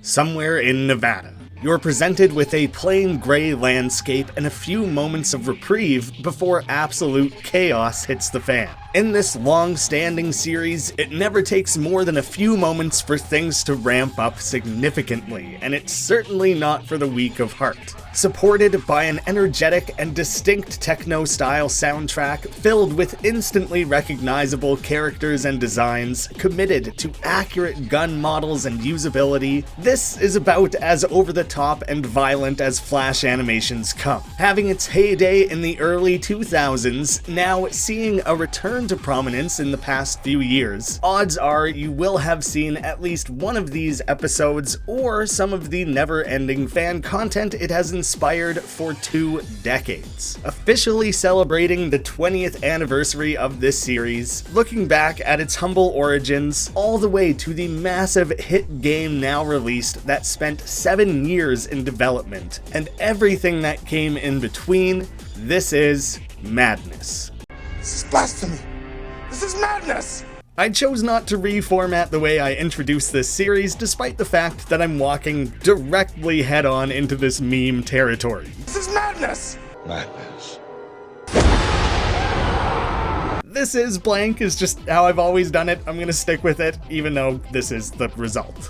Somewhere in Nevada, you're presented with a plain gray landscape and a few moments of reprieve before absolute chaos hits the fan. In this long-standing series, it never takes more than a few moments for things to ramp up significantly, and it's certainly not for the weak of heart. Supported by an energetic and distinct techno-style soundtrack filled with instantly recognizable characters and designs, committed to accurate gun models and usability, this is about as over-the-top and violent as Flash animations come. Having its heyday in the early 2000s, now seeing a return to prominence in the past few years, odds are you will have seen at least one of these episodes or some of the never-ending fan content it has inspired for 2 decades. Officially celebrating the 20th anniversary of this series, looking back at its humble origins, all the way to the massive hit game now released that spent 7 years in development, and everything that came in between, this is madness. This is blasphemy! This is madness! I chose not to reformat the way I introduced this series, despite the fact that I'm walking directly head-on into this meme territory. This is madness! Madness. This is blank is just how I've always done it. I'm gonna stick with it, even though this is the result.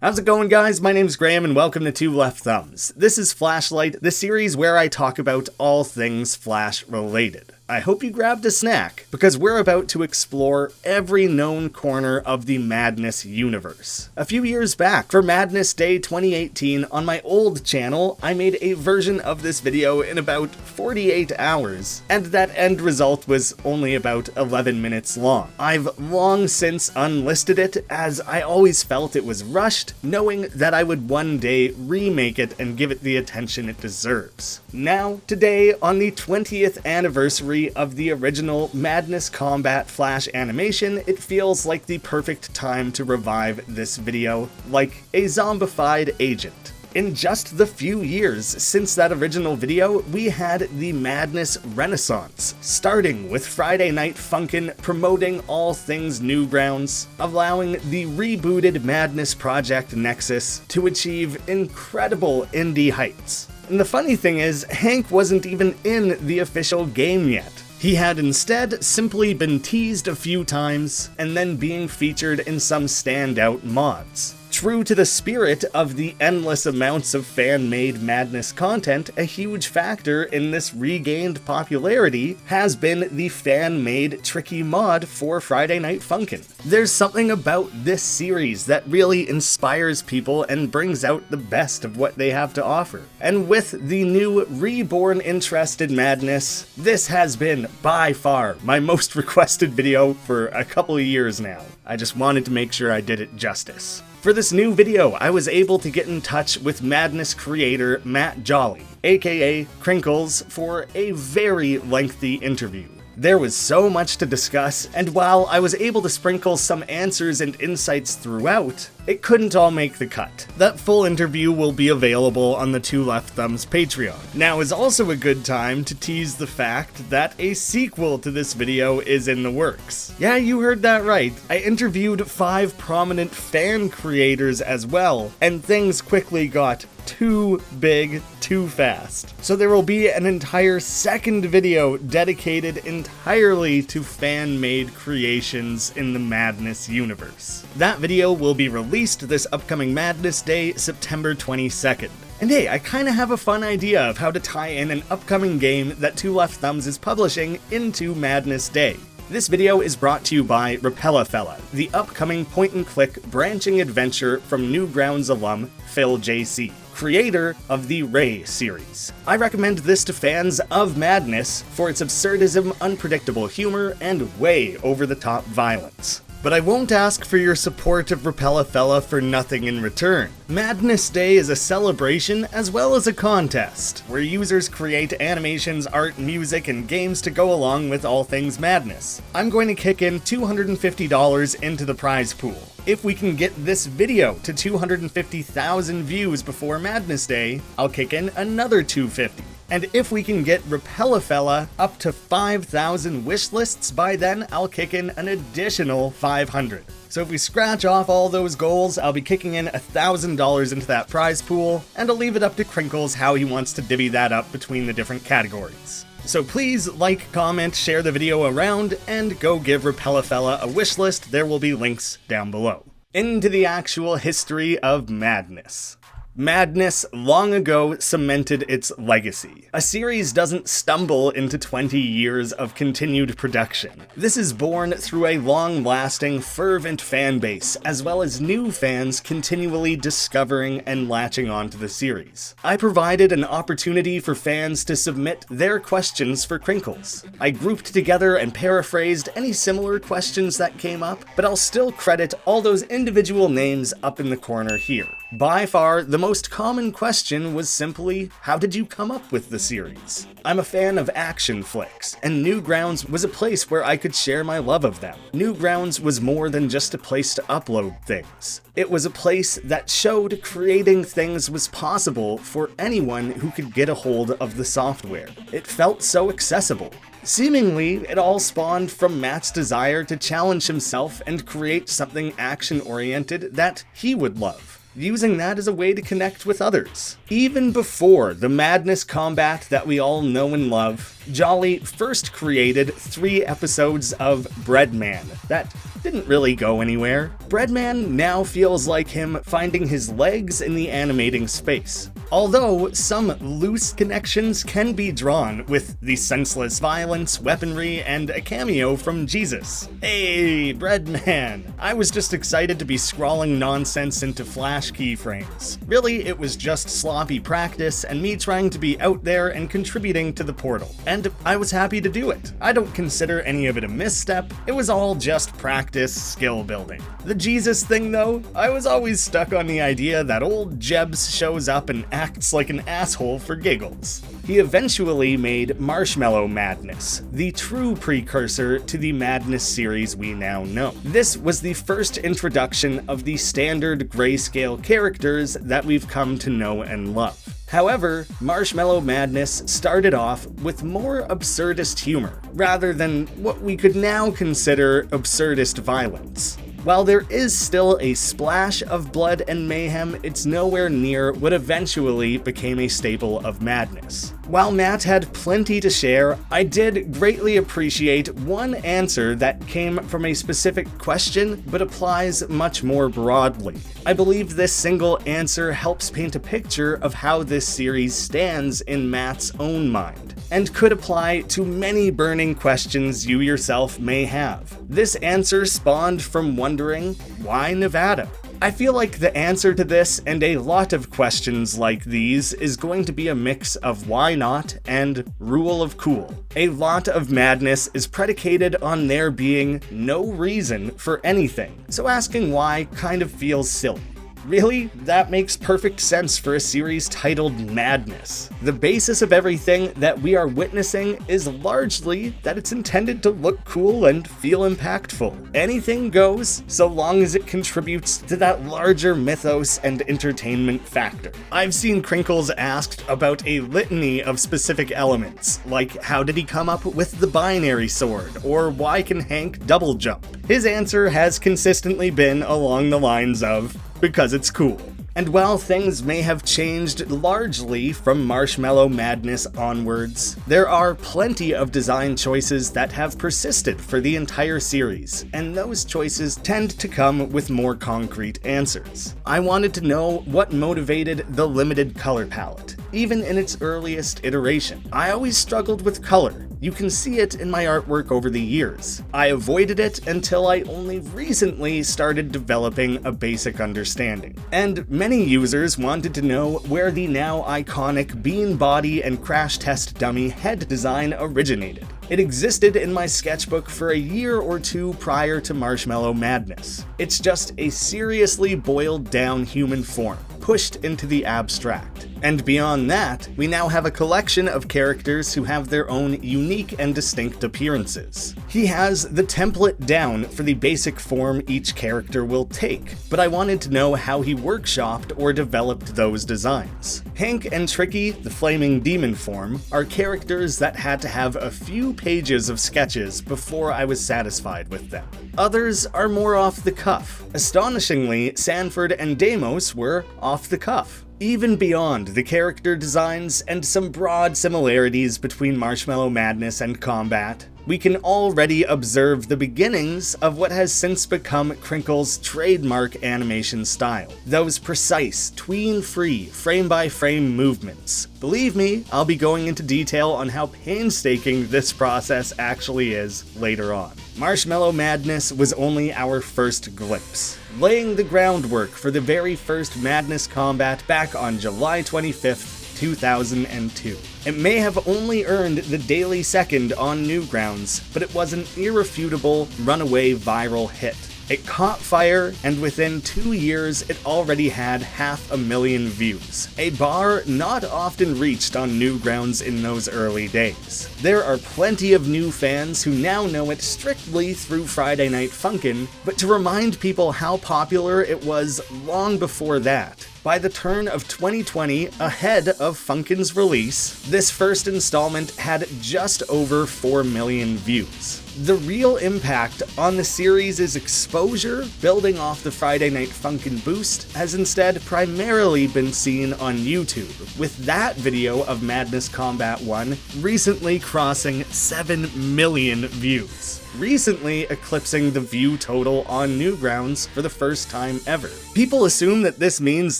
How's it going, guys? My name's Graham and welcome to Two Left Thumbs. This is Flashlight, the series where I talk about all things Flash related. I hope you grabbed a snack, because we're about to explore every known corner of the Madness universe. A few years back, for Madness Day 2018, on my old channel, I made a version of this video in about 48 hours, and that end result was only about 11 minutes long. I've long since unlisted it, as I always felt it was rushed, knowing that I would one day remake it and give it the attention it deserves. Now, today, on the 20th anniversary of the original Madness Combat Flash animation, it feels like the perfect time to revive this video, like a zombified agent. In just the few years since that original video, we had the Madness Renaissance, starting with Friday Night Funkin' promoting all things Newgrounds, allowing the rebooted Madness Project Nexus to achieve incredible indie heights. And the funny thing is, Hank wasn't even in the official game yet. He had instead simply been teased a few times, and then being featured in some standout mods. True to the spirit of the endless amounts of fan-made Madness content, a huge factor in this regained popularity has been the fan-made tricky mod for Friday Night Funkin'. There's something about this series that really inspires people and brings out the best of what they have to offer. And with the new reborn interest in Madness, this has been by far my most requested video for a couple of years now. I just wanted to make sure I did it justice. For this new video, I was able to get in touch with Madness creator Matt Jolly, aka Krinkels, for a very lengthy interview. There was so much to discuss, and while I was able to sprinkle some answers and insights throughout, it couldn't all make the cut. That full interview will be available on the Two Left Thumbs Patreon. Now is also a good time to tease the fact that a sequel to this video is in the works. Yeah, you heard that right. I interviewed 5 prominent fan creators as well, and things quickly got too big, too fast. So there will be an entire second video dedicated entirely to fan-made creations in the Madness universe. That video will be released this upcoming Madness Day, September 22nd. And hey, I kinda have a fun idea of how to tie in an upcoming game that Two Left Thumbs is publishing into Madness Day. This video is brought to you by Repella, the upcoming point-and-click branching adventure from Newgrounds alum Phil JC, creator of the Ray series. I recommend this to fans of Madness for its absurdism, unpredictable humor, and way over-the-top violence. But I won't ask for your support of Repella for nothing in return. Madness Day is a celebration as well as a contest, where users create animations, art, music, and games to go along with all things Madness. I'm going to kick in $250 into the prize pool. If we can get this video to 250,000 views before Madness Day, I'll kick in another $250. And if we can get Repella up to 5,000 wish lists by then, I'll kick in an additional 500. So if we scratch off all those goals, I'll be kicking in $1,000 into that prize pool, and I'll leave it up to Krinkels how he wants to divvy that up between the different categories. So please like, comment, share the video around, and go give Repella a wish list. There will be links down below. Into the actual history of Madness. Madness long ago cemented its legacy. A series doesn't stumble into 20 years of continued production. This is born through a long-lasting, fervent fan base, as well as new fans continually discovering and latching onto the series. I provided an opportunity for fans to submit their questions for Krinkels. I grouped together and paraphrased any similar questions that came up, but I'll still credit all those individual names up in the corner here. By far, the most common question was simply, how did you come up with the series? I'm a fan of action flicks, and Newgrounds was a place where I could share my love of them. Newgrounds was more than just a place to upload things. It was a place that showed creating things was possible for anyone who could get a hold of the software. It felt so accessible. Seemingly, it all spawned from Matt's desire to challenge himself and create something action-oriented that he would love, using that as a way to connect with others. Even before the Madness combat that we all know and love, Jolly first created 3 episodes of Breadman that didn't really go anywhere. Breadman now feels like him finding his legs in the animating space. Although some loose connections can be drawn with the senseless violence, weaponry, and a cameo from Jesus. Hey, Breadman! I was just excited to be scrawling nonsense into Flash keyframes. Really, it was just sloppy practice and me trying to be out there and contributing to the portal. And I was happy to do it. I don't consider any of it a misstep. It was all just practice skill building. The Jesus thing though, I was always stuck on the idea that old Jebs shows up and acts like an asshole for giggles. He eventually made Marshmallow Madness, the true precursor to the Madness series we now know. This was the first introduction of the standard grayscale characters that we've come to know and love. However, Marshmallow Madness started off with more absurdist humor, rather than what we could now consider absurdist violence. While there is still a splash of blood and mayhem, it's nowhere near what eventually became a staple of Madness. While Matt had plenty to share, I did greatly appreciate one answer that came from a specific question, but applies much more broadly. I believe this single answer helps paint a picture of how this series stands in Matt's own mind, and could apply to many burning questions you yourself may have. This answer spawned from wondering, why Nevada? I feel like the answer to this and a lot of questions like these is going to be a mix of why not and rule of cool. A lot of Madness is predicated on there being no reason for anything, so asking why kind of feels silly. Really, that makes perfect sense for a series titled Madness. The basis of everything that we are witnessing is largely that it's intended to look cool and feel impactful. Anything goes, so long as it contributes to that larger mythos and entertainment factor. I've seen Krinkels asked about a litany of specific elements, like how did he come up with the binary sword, or why can Hank double jump? His answer has consistently been along the lines of, because it's cool. And while things may have changed largely from Marshmallow Madness onwards, there are plenty of design choices that have persisted for the entire series, and those choices tend to come with more concrete answers. I wanted to know what motivated the limited color palette, even in its earliest iteration. I always struggled with color. You can see it in my artwork over the years. I avoided it until I only recently started developing a basic understanding. And many users wanted to know where the now iconic bean body and crash test dummy head design originated. It existed in my sketchbook for a year or two prior to Marshmallow Madness. It's just a seriously boiled down human form, pushed into the abstract. And beyond that, we now have a collection of characters who have their own unique and distinct appearances. He has the template down for the basic form each character will take, but I wanted to know how he workshopped or developed those designs. Hank and Tricky, the flaming demon form, are characters that had to have a few pages of sketches before I was satisfied with them. Others are more off the cuff. Astonishingly, Sanford and Deimos were off the cuff. Even beyond the character designs and some broad similarities between Marshmallow Madness and Combat, we can already observe the beginnings of what has since become Krinkels' trademark animation style. Those precise, tween-free, frame-by-frame movements. Believe me, I'll be going into detail on how painstaking this process actually is later on. Marshmallow Madness was only our first glimpse, laying the groundwork for the very first Madness combat back on July 25th, 2002. It may have only earned the daily second on Newgrounds, but it was an irrefutable, runaway viral hit. It caught fire, and within 2 years, it already had 500,000 views, a bar not often reached on Newgrounds in those early days. There are plenty of new fans who now know it strictly through Friday Night Funkin', but to remind people how popular it was long before that, by the turn of 2020, ahead of Funkin's release, this first installment had just over 4 million views. The real impact on the series' exposure, building off the Friday Night Funkin' boost, has instead primarily been seen on YouTube, with that video of Madness Combat 1 recently crossing 7 million views. Recently eclipsing the view total on Newgrounds for the first time ever. People assume that this means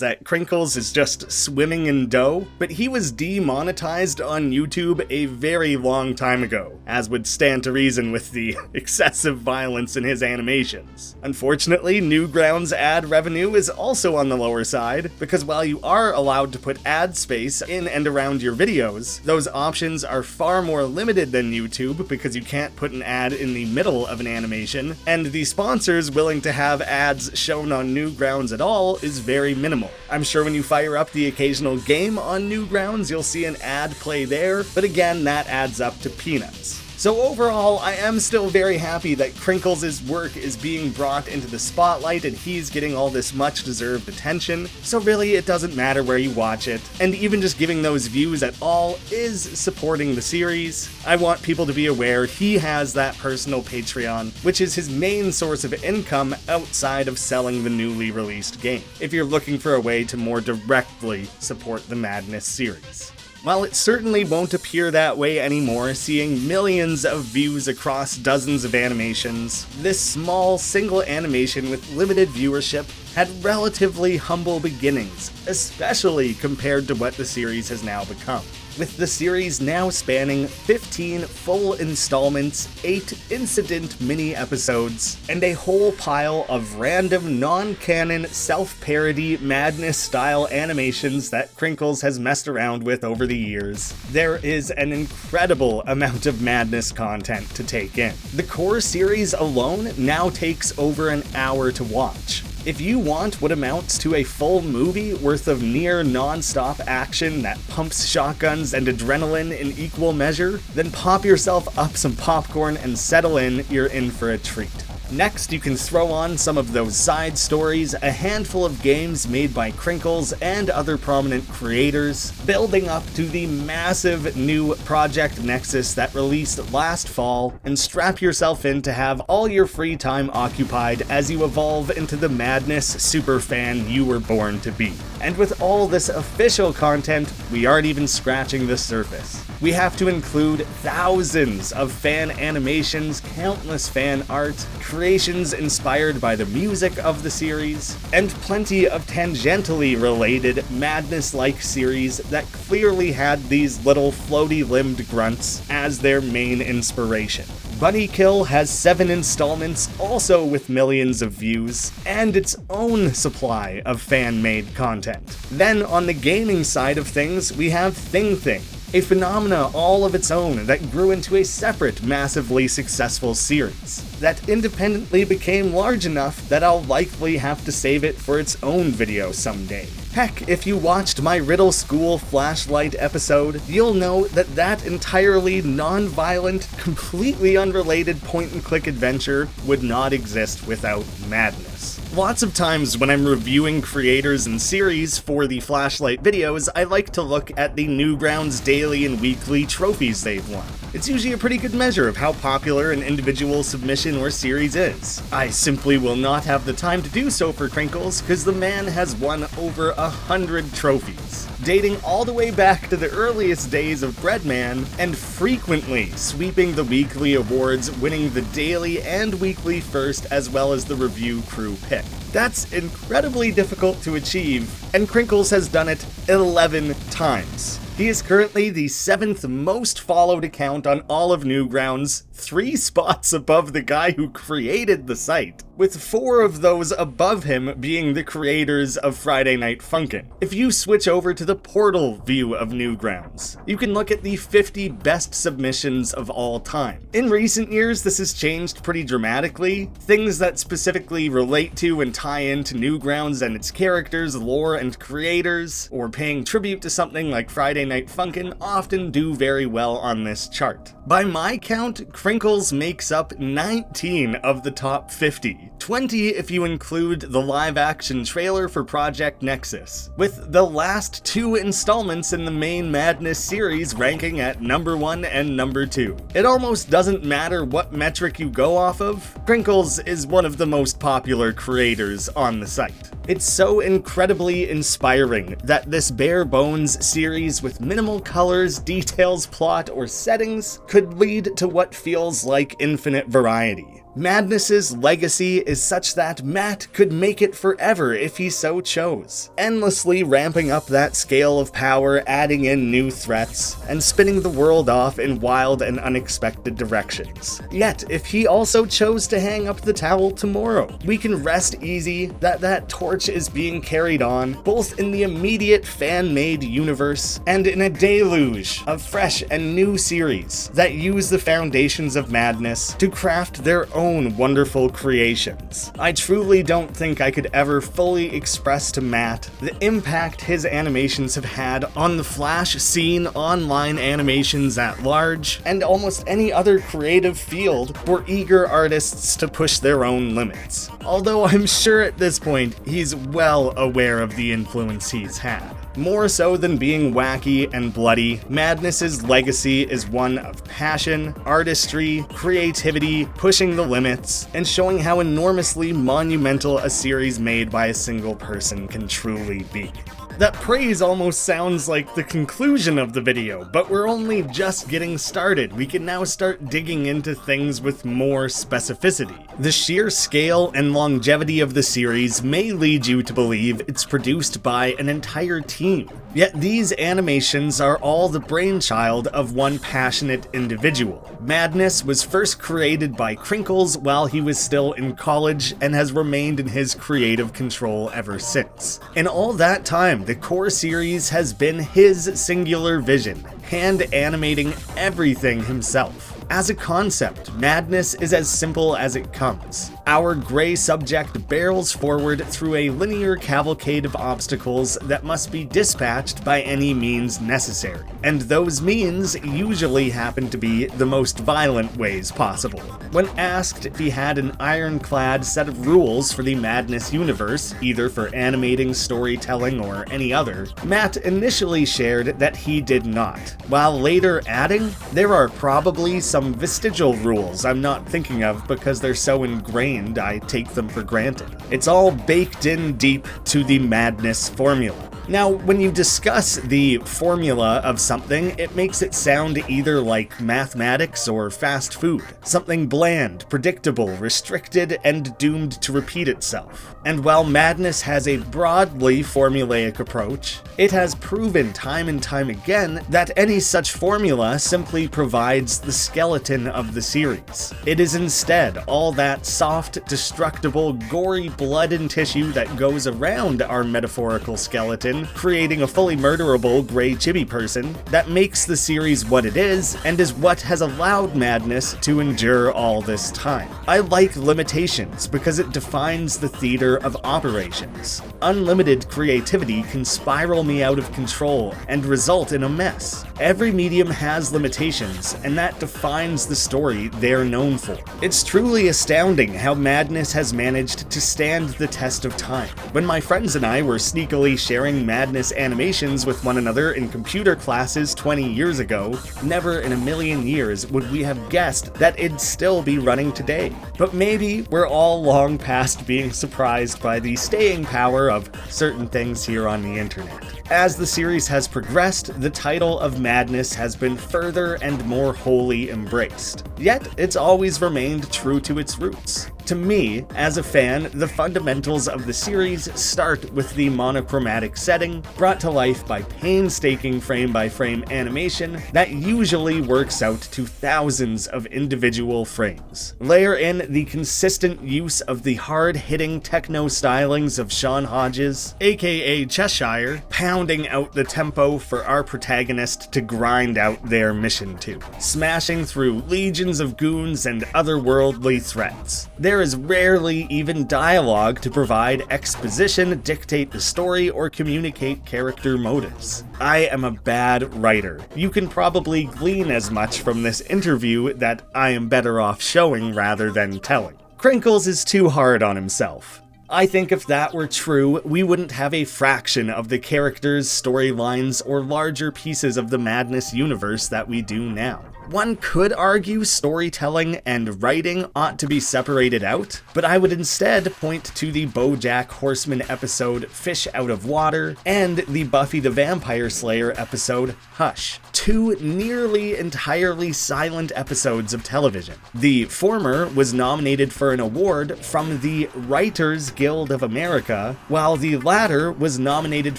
that Krinkels is just swimming in dough, but he was demonetized on YouTube a very long time ago, as would stand to reason with the excessive violence in his animations. Unfortunately, Newgrounds ad revenue is also on the lower side, because while you are allowed to put ad space in and around your videos, those options are far more limited than YouTube because you can't put an ad in the middle of an animation, and the sponsors willing to have ads shown on Newgrounds at all is very minimal. I'm sure when you fire up the occasional game on Newgrounds, you'll see an ad play there, but again, that adds up to peanuts. So overall, I am still very happy that Krinkels' work is being brought into the spotlight and he's getting all this much-deserved attention, so really it doesn't matter where you watch it, and even just giving those views at all is supporting the series. I want people to be aware he has that personal Patreon, which is his main source of income outside of selling the newly released game, if you're looking for a way to more directly support the Madness series. While it certainly won't appear that way anymore, seeing millions of views across dozens of animations, this small single animation with limited viewership had relatively humble beginnings, especially compared to what the series has now become. With the series now spanning 15 full installments, 8 incident mini-episodes, and a whole pile of random non-canon self-parody Madness-style animations that Krinkels has messed around with over the years, there is an incredible amount of Madness content to take in. The core series alone now takes over an hour to watch. If you want what amounts to a full movie worth of near non-stop action that pumps shotguns and adrenaline in equal measure, then pop yourself up some popcorn and settle in, you're in for a treat. Next, you can throw on some of those side stories, a handful of games made by Krinkels and other prominent creators, building up to the massive new Project Nexus that released last fall, and strap yourself in to have all your free time occupied as you evolve into the Madness superfan you were born to be. And with all this official content, we aren't even scratching the surface. We have to include thousands of fan animations, countless fan art, creations inspired by the music of the series, and plenty of tangentially related Madness-like series that clearly had these little floaty-limbed grunts as their main inspiration. Bunny Kill has 7 installments, also with millions of views, and its own supply of fan-made content. Then on the gaming side of things, we have Thing Thing, a phenomena all of its own that grew into a separate, massively successful series, that independently became large enough that I'll likely have to save it for its own video someday. Heck, if you watched my Riddle School Flashlight episode, you'll know that that entirely non-violent, completely unrelated point-and-click adventure would not exist without madness. Lots of times when I'm reviewing creators and series for the Flashlight videos, I like to look at the Newgrounds daily and weekly trophies they've won. It's usually a pretty good measure of how popular an individual submission or series is. I simply will not have the time to do so for Krinkels, because the man has won over 100 trophies, dating all the way back to the earliest days of Breadman, and frequently sweeping the weekly awards, winning the daily and weekly first as well as the review crew pick. That's incredibly difficult to achieve, and Krinkels has done it 11 times. He is currently the 7th most followed account on all of Newgrounds, 3 spots above the guy who created the site, with 4 of those above him being the creators of Friday Night Funkin'. If you switch over to the portal view of Newgrounds, you can look at the 50 best submissions of all time. In recent years, this has changed pretty dramatically. Things that specifically relate to and tie into Newgrounds and its characters, lore, and creators, or paying tribute to something like Friday Night Funkin' often do very well on this chart. By my count, Krinkels makes up 19 of the top 50, 20 if you include the live-action trailer for Project Nexus, with the last 2 installments in the main Madness series ranking at number 1 and number 2. It almost doesn't matter what metric you go off of, Krinkels is one of the most popular creators on the site. It's so incredibly inspiring that this bare-bones series with minimal colors, details, plot, or settings could lead to what feels like infinite variety. Madness's legacy is such that Matt could make it forever if he so chose, endlessly ramping up that scale of power, adding in new threats, and spinning the world off in wild and unexpected directions. Yet, if he also chose to hang up the towel tomorrow, we can rest easy that that torch is being carried on, both in the immediate fan-made universe and in a deluge of fresh and new series that use the foundations of Madness to craft their own wonderful creations. I truly don't think I could ever fully express to Matt the impact his animations have had on the Flash scene, online animations at large, and almost any other creative field for eager artists to push their own limits. Although I'm sure at this point he's well aware of the influence he's had. More so than being wacky and bloody, Madness's legacy is one of passion, artistry, creativity, pushing the limits, and showing how enormously monumental a series made by a single person can truly be. That praise almost sounds like the conclusion of the video, but we're only just getting started. We can now start digging into things with more specificity. The sheer scale and longevity of the series may lead you to believe it's produced by an entire team. Yet these animations are all the brainchild of one passionate individual. Madness was first created by Krinkels while he was still in college and has remained in his creative control ever since. In all that time, the core series has been his singular vision, hand animating everything himself. As a concept, Madness is as simple as it comes. Our gray subject barrels forward through a linear cavalcade of obstacles that must be dispatched by any means necessary, and those means usually happen to be the most violent ways possible. When asked if he had an ironclad set of rules for the Madness universe, either for animating, storytelling, or any other, Matt initially shared that he did not, while later adding, "There are probably some vestigial rules I'm not thinking of because they're so ingrained I take them for granted. It's all baked in deep to the Madness formula." Now, when you discuss the formula of something, it makes it sound either like mathematics or fast food. Something bland, predictable, restricted, and doomed to repeat itself. And while Madness has a broadly formulaic approach, it has proven time and time again that any such formula simply provides the skeleton of the series. It is instead all that soft, destructible, gory blood and tissue that goes around our metaphorical skeleton person, creating a fully murderable gray chibi person that makes the series what it is and is what has allowed Madness to endure all this time. I like limitations because it defines the theater of operations. Unlimited creativity can spiral me out of control and result in a mess. Every medium has limitations, and that defines the story they're known for. It's truly astounding how Madness has managed to stand the test of time. When my friends and I were sneakily sharing Madness animations with one another in computer classes 20 years ago, never in a million years would we have guessed that it'd still be running today. But maybe we're all long past being surprised by the staying power of certain things here on the internet. As the series has progressed, the title of Madness has been further and more wholly embraced. Yet, it's always remained true to its roots. To me, as a fan, the fundamentals of the series start with the monochromatic setting, brought to life by painstaking frame-by-frame animation that usually works out to thousands of individual frames. Layer in the consistent use of the hard-hitting techno stylings of Sean Hodges, aka Cheshyre, pounding out the tempo for our protagonist to grind out their mission to, smashing through legions of goons and otherworldly threats. There is rarely even dialogue to provide exposition, dictate the story, or communicate character motives. I am a bad writer. You can probably glean as much from this interview that I am better off showing rather than telling. Krinkels is too hard on himself. I think if that were true, we wouldn't have a fraction of the characters, storylines, or larger pieces of the Madness universe that we do now. One could argue storytelling and writing ought to be separated out, but I would instead point to the BoJack Horseman episode Fish Out of Water and the Buffy the Vampire Slayer episode Hush, two nearly entirely silent episodes of television. The former was nominated for an award from the Writers Guild of America, while the latter was nominated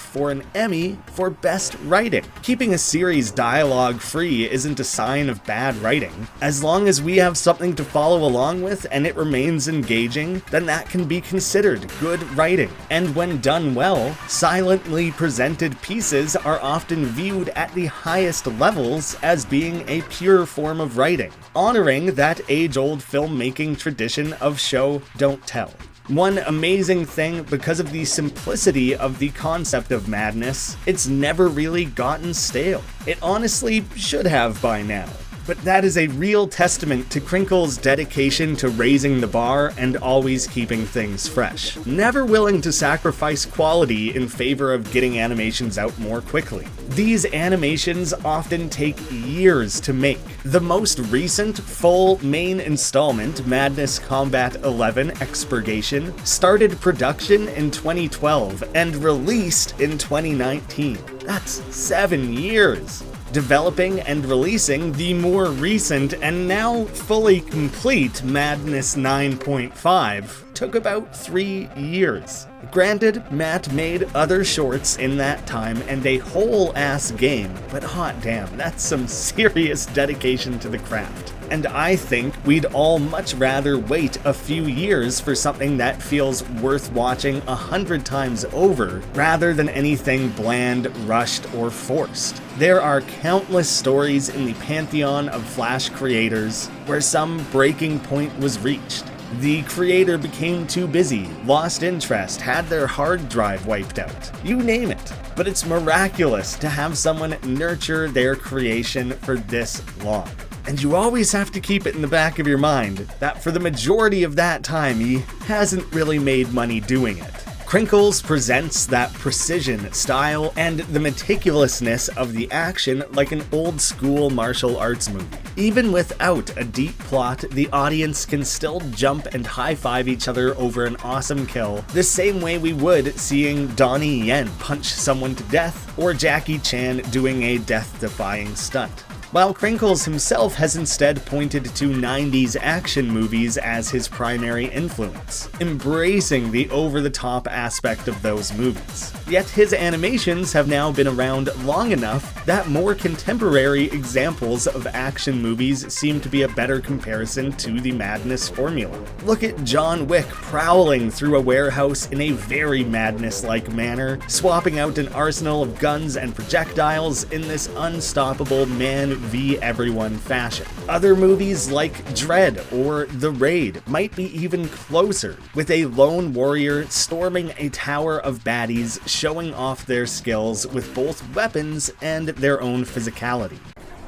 for an Emmy for Best Writing. Keeping a series dialogue-free isn't a sign of bad writing. As long as we have something to follow along with and it remains engaging, then that can be considered good writing. And when done well, silently presented pieces are often viewed at the highest levels as being a pure form of writing, honoring that age-old filmmaking tradition of show, don't tell. One amazing thing, because of the simplicity of the concept of Madness, it's never really gotten stale. It honestly should have by now. But that is a real testament to Krinkels' dedication to raising the bar and always keeping things fresh. Never willing to sacrifice quality in favor of getting animations out more quickly. These animations often take years to make. The most recent full main installment, Madness Combat 11 Expurgation, started production in 2012 and released in 2019. That's 7 years. Developing and releasing the more recent and now fully complete Madness 9.5 took about 3 years. Granted, Matt made other shorts in that time and a whole-ass game, but hot damn, that's some serious dedication to the craft. And I think we'd all much rather wait a few years for something that feels worth watching 100 times over, rather than anything bland, rushed, or forced. There are countless stories in the pantheon of Flash creators where some breaking point was reached. The creator became too busy, lost interest, had their hard drive wiped out. You name it. But it's miraculous to have someone nurture their creation for this long. And you always have to keep it in the back of your mind that for the majority of that time, he hasn't really made money doing it. Krinkels presents that precision, style, and the meticulousness of the action like an old-school martial arts movie. Even without a deep plot, the audience can still jump and high-five each other over an awesome kill, the same way we would seeing Donnie Yen punch someone to death, or Jackie Chan doing a death-defying stunt. while Krinkels himself has instead pointed to 90s action movies as his primary influence, embracing the over-the-top aspect of those movies. Yet his animations have now been around long enough that more contemporary examples of action movies seem to be a better comparison to the Madness formula. Look at John Wick prowling through a warehouse in a very Madness-like manner, swapping out an arsenal of guns and projectiles in this unstoppable man v everyone fashion. Other movies like Dread or The Raid might be even closer, with a lone warrior storming a tower of baddies showing off their skills with both weapons and their own physicality.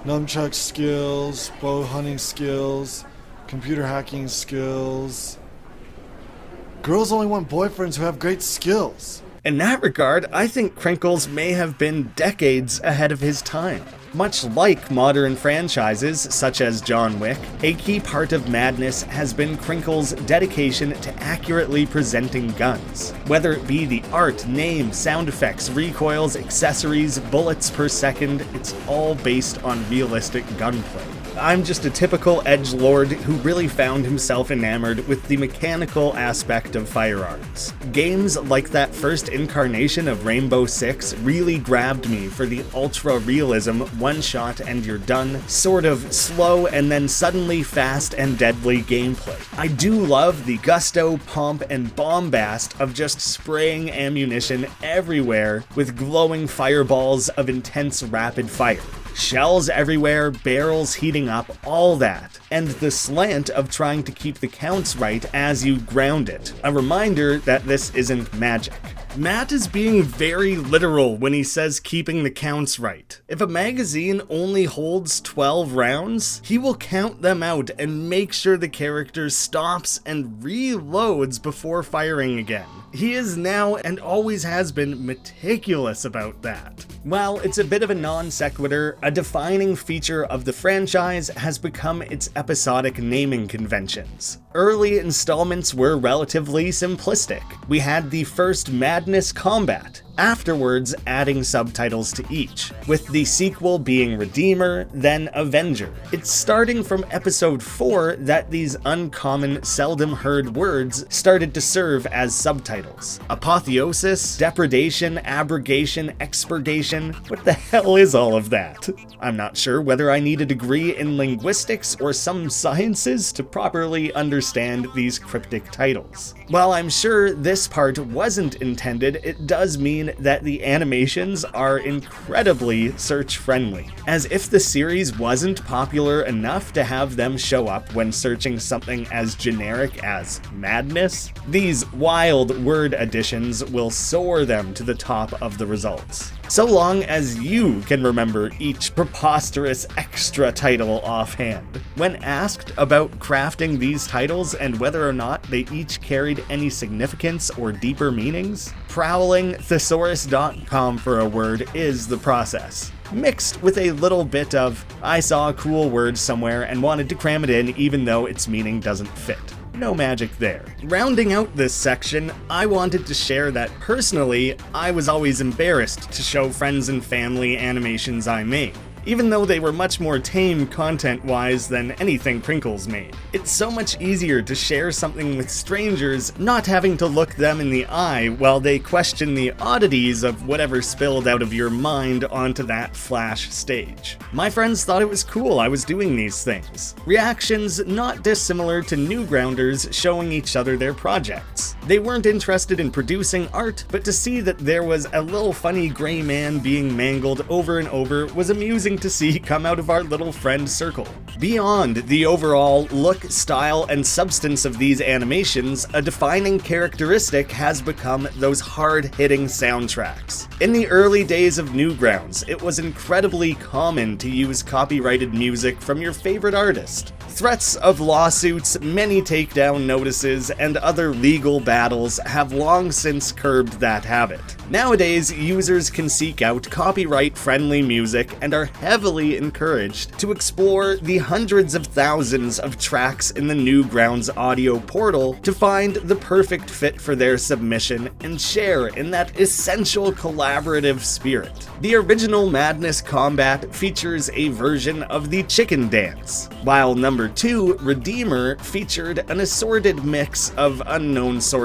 Nunchuck skills, bow hunting skills, computer hacking skills. Girls only want boyfriends who have great skills. In that regard, I think Krinkels may have been decades ahead of his time. Much like modern franchises such as John Wick, a key part of Madness has been Krinkels' dedication to accurately presenting guns. Whether it be the art, name, sound effects, recoils, accessories, bullets per second, it's all based on realistic gunplay. I'm just a typical edgelord who really found himself enamored with the mechanical aspect of firearms. Games like that first incarnation of Rainbow Six really grabbed me for the ultra-realism, one shot and you're done, sort of slow and then suddenly fast and deadly gameplay. I do love the gusto, pomp, and bombast of just spraying ammunition everywhere with glowing fireballs of intense rapid fire. Shells everywhere, barrels heating up, all that. And the slant of trying to keep the counts right as you ground it. A reminder that this isn't magic. Matt is being very literal when he says keeping the counts right. If a magazine only holds 12 rounds, he will count them out and make sure the character stops and reloads before firing again. He is now and always has been meticulous about that. While it's a bit of a non sequitur, a defining feature of the franchise has become its episodic naming conventions. Early installments were relatively simplistic. We had the first Madness Combat, afterwards adding subtitles to each, with the sequel being Redeemer, then Avenger. It's starting from episode 4 that these uncommon, seldom heard words started to serve as subtitles. Apotheosis, depredation, abrogation, expurgation, what the hell is all of that? I'm not sure whether I need a degree in linguistics or some sciences to properly understand these cryptic titles. While I'm sure this part wasn't intended, it does mean that the animations are incredibly search-friendly, as if the series wasn't popular enough to have them show up when searching something as generic as Madness. These wild word additions will soar them to the top of the results. So long as you can remember each preposterous extra title offhand. When asked about crafting these titles and whether or not they each carried any significance or deeper meanings, prowling thesaurus.com for a word is the process, mixed with a little bit of, I saw a cool word somewhere and wanted to cram it in even though its meaning doesn't fit. No magic there. Rounding out this section, I wanted to share that personally, I was always embarrassed to show friends and family animations I made, even though they were much more tame content-wise than anything Krinkels made. It's so much easier to share something with strangers, not having to look them in the eye while they question the oddities of whatever spilled out of your mind onto that flash stage. My friends thought it was cool I was doing these things. Reactions not dissimilar to Newgrounders showing each other their projects. They weren't interested in producing art, but to see that there was a little funny gray man being mangled over and over was amusing to see come out of our little friend circle. Beyond the overall look, style, and substance of these animations, a defining characteristic has become those hard-hitting soundtracks. In the early days of Newgrounds, it was incredibly common to use copyrighted music from your favorite artist. Threats of lawsuits, many takedown notices, and other legal battles have long since curbed that habit. Nowadays, users can seek out copyright-friendly music and are heavily encouraged to explore the hundreds of thousands of tracks in the Newgrounds audio portal to find the perfect fit for their submission and share in that essential collaborative spirit. The original Madness Combat features a version of the Chicken Dance, while number 2, Redeemer, featured an assorted mix of unknown sources.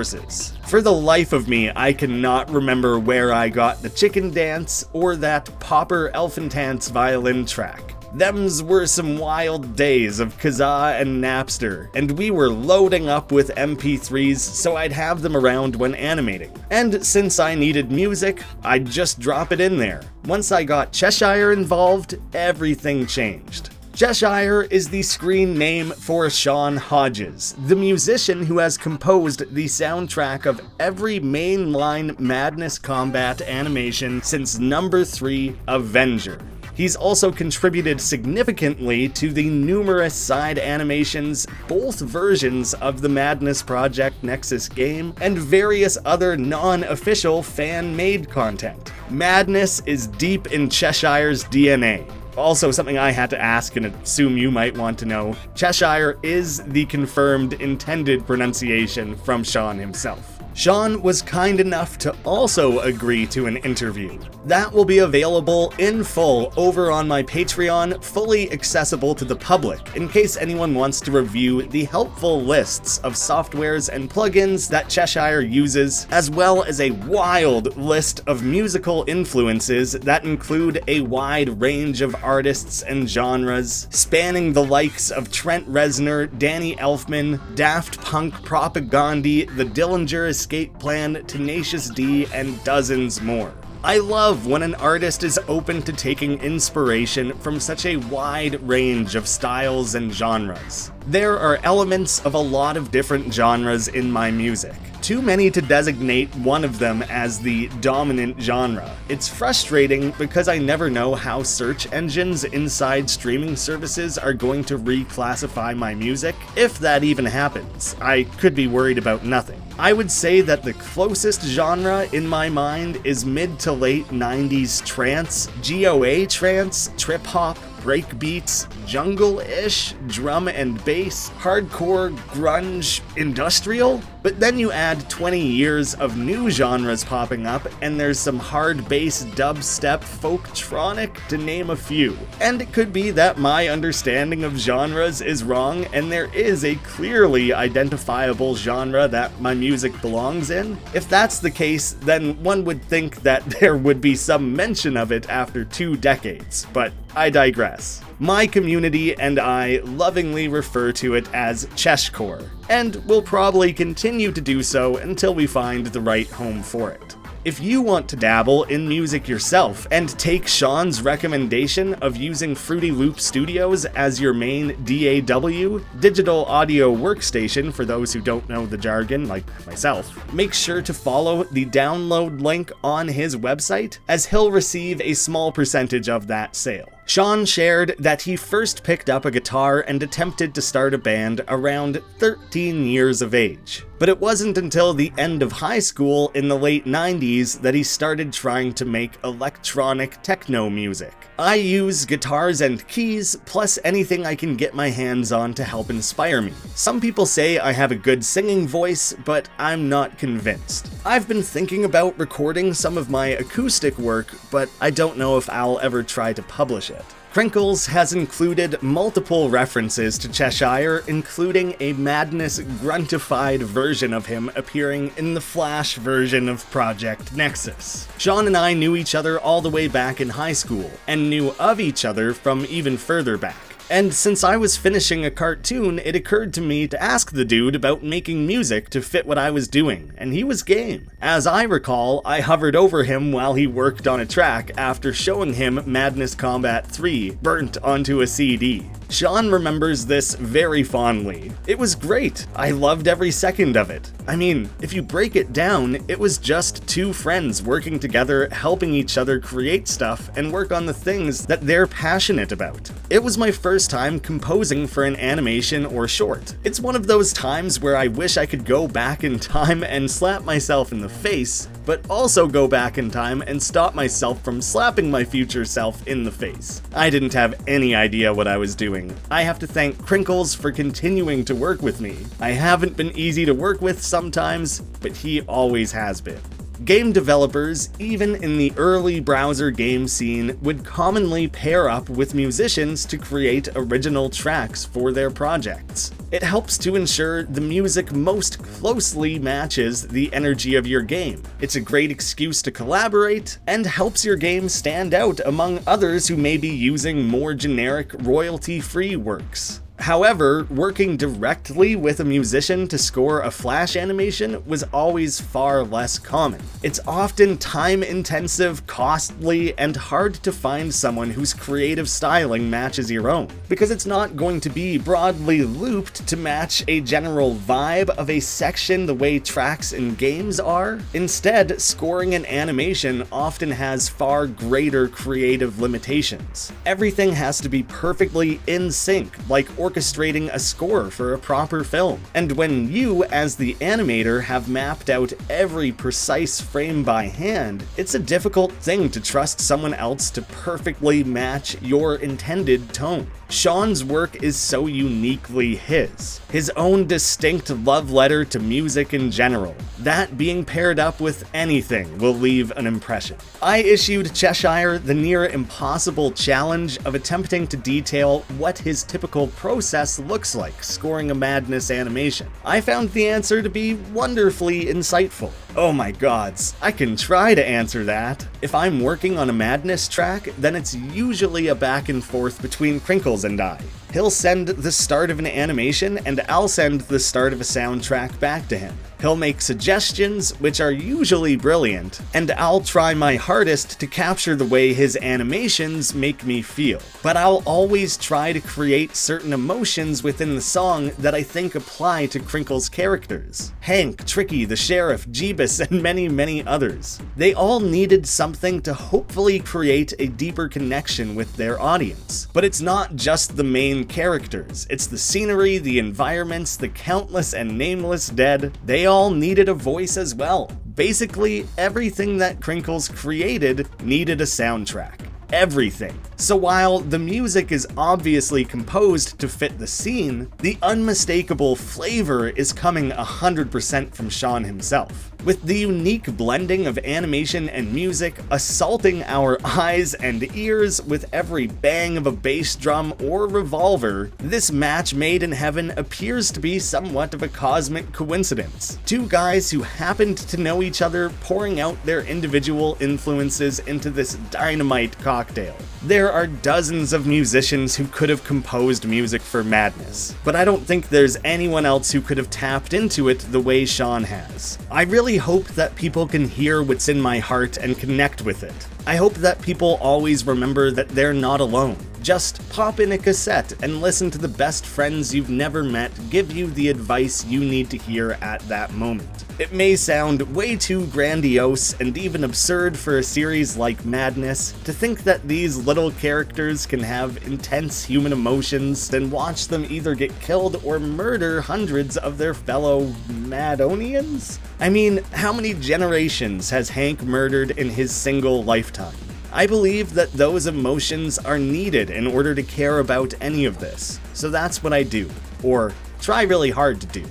For the life of me, I cannot remember where I got the Chicken Dance or that Popper Elphantance violin track. Thems were some wild days of Kazaa and Napster, and we were loading up with MP3s so I'd have them around when animating. And since I needed music, I'd just drop it in there. Once I got Cheshyre involved, everything changed. Cheshyre is the screen name for Sean Hodges, the musician who has composed the soundtrack of every mainline Madness Combat animation since number 3, Avenger. He's also contributed significantly to the numerous side animations, both versions of the Madness Project Nexus game, and various other non-official fan-made content. Madness is deep in Cheshyre's DNA. Also, something I had to ask and assume you might want to know, Cheshyre is the confirmed intended pronunciation from Sean himself. Sean was kind enough to also agree to an interview. That will be available in full over on my Patreon, fully accessible to the public, in case anyone wants to review the helpful lists of softwares and plugins that Cheshyre uses, as well as a wild list of musical influences that include a wide range of artists and genres, spanning the likes of Trent Reznor, Danny Elfman, Daft Punk Propagandhi, the Dillinger Escape Plan, Tenacious D, and dozens more. I love when an artist is open to taking inspiration from such a wide range of styles and genres. There are elements of a lot of different genres in my music. Too many to designate one of them as the dominant genre. It's frustrating because I never know how search engines inside streaming services are going to reclassify my music, if that even happens. I could be worried about nothing. I would say that the closest genre in my mind is mid to late 90s trance, GOA trance, trip hop, breakbeats, jungle-ish, drum and bass, hardcore, grunge, industrial. But then you add 20 years of new genres popping up, and there's some hard bass, dubstep, folktronic, to name a few. And it could be that my understanding of genres is wrong, and there is a clearly identifiable genre that my music belongs in. If that's the case, then one would think that there would be some mention of it after 2 decades, but I digress. My community and I lovingly refer to it as Cheshcore, and will probably continue to do so until we find the right home for it. If you want to dabble in music yourself and take Sean's recommendation of using Fruity Loop Studios as your main DAW, digital audio workstation for those who don't know the jargon like myself, make sure to follow the download link on his website, as he'll receive a small percentage of that sale. Sean shared that he first picked up a guitar and attempted to start a band around 13 years of age. But it wasn't until the end of high school in the late 90s that he started trying to make electronic techno music. I use guitars and keys, plus anything I can get my hands on to help inspire me. Some people say I have a good singing voice, but I'm not convinced. I've been thinking about recording some of my acoustic work, but I don't know if I'll ever try to publish it. Krinkels has included multiple references to Cheshyre, including a Madness gruntified version of him appearing in the Flash version of Project Nexus. Sean and I knew each other all the way back in high school, and knew of each other from even further back. And since I was finishing a cartoon, it occurred to me to ask the dude about making music to fit what I was doing, and he was game. As I recall, I hovered over him while he worked on a track after showing him Madness Combat 3 burnt onto a CD. Sean remembers this very fondly. It was great. I loved every second of it. I mean, if you break it down, it was just two friends working together, helping each other create stuff and work on the things that they're passionate about. It was my first time composing for an animation or short. It's one of those times where I wish I could go back in time and slap myself in the face, but also go back in time and stop myself from slapping my future self in the face. I didn't have any idea what I was doing. I have to thank Krinkels for continuing to work with me. I haven't been easy to work with sometimes, but he always has been. Game developers, even in the early browser game scene, would commonly pair up with musicians to create original tracks for their projects. It helps to ensure the music most closely matches the energy of your game. It's a great excuse to collaborate, and helps your game stand out among others who may be using more generic royalty-free works. However, working directly with a musician to score a Flash animation was always far less common. It's often time-intensive, costly, and hard to find someone whose creative styling matches your own, because it's not going to be broadly looped to match a general vibe of a section the way tracks in games are. Instead, scoring an animation often has far greater creative limitations. Everything has to be perfectly in sync, like orchestrating a score for a proper film. And when you, as the animator, have mapped out every precise frame by hand, it's a difficult thing to trust someone else to perfectly match your intended tone. Sean's work is so uniquely his own distinct love letter to music in general. That being paired up with anything will leave an impression. I issued Cheshyre the near impossible challenge of attempting to detail what his typical process looks like scoring a Madness animation. I found the answer to be wonderfully insightful. Oh my gods, I can try to answer that. If I'm working on a Madness track, then it's usually a back and forth between Krinkels and I. He'll send the start of an animation, and I'll send the start of a soundtrack back to him. He'll make suggestions, which are usually brilliant, and I'll try my hardest to capture the way his animations make me feel. But I'll always try to create certain emotions within the song that I think apply to Krinkels' characters. Hank, Tricky, the Sheriff, Jeebus, and many others. They all needed something to hopefully create a deeper connection with their audience. But it's not just the main characters, it's the scenery, the environments, the countless and nameless dead. They all needed a voice as well. Basically, everything that Krinkels created needed a soundtrack. Everything. So while the music is obviously composed to fit the scene, the unmistakable flavor is coming 100% from Sean himself. With the unique blending of animation and music assaulting our eyes and ears with every bang of a bass drum or revolver, this match made in heaven appears to be somewhat of a cosmic coincidence. Two guys who happened to know each other pouring out their individual influences into this dynamite cocktail. There are dozens of musicians who could have composed music for Madness, but I don't think there's anyone else who could have tapped into it the way Sean has. I really hope that people can hear what's in my heart and connect with it. I hope that people always remember that they're not alone. Just pop in a cassette and listen to the best friends you've never met give you the advice you need to hear at that moment. It may sound way too grandiose and even absurd for a series like Madness to think that these little characters can have intense human emotions and watch them either get killed or murder hundreds of their fellow Madonians? I mean, how many generations has Hank murdered in his single lifetime? I believe that those emotions are needed in order to care about any of this, so that's what I do, or try really hard to do.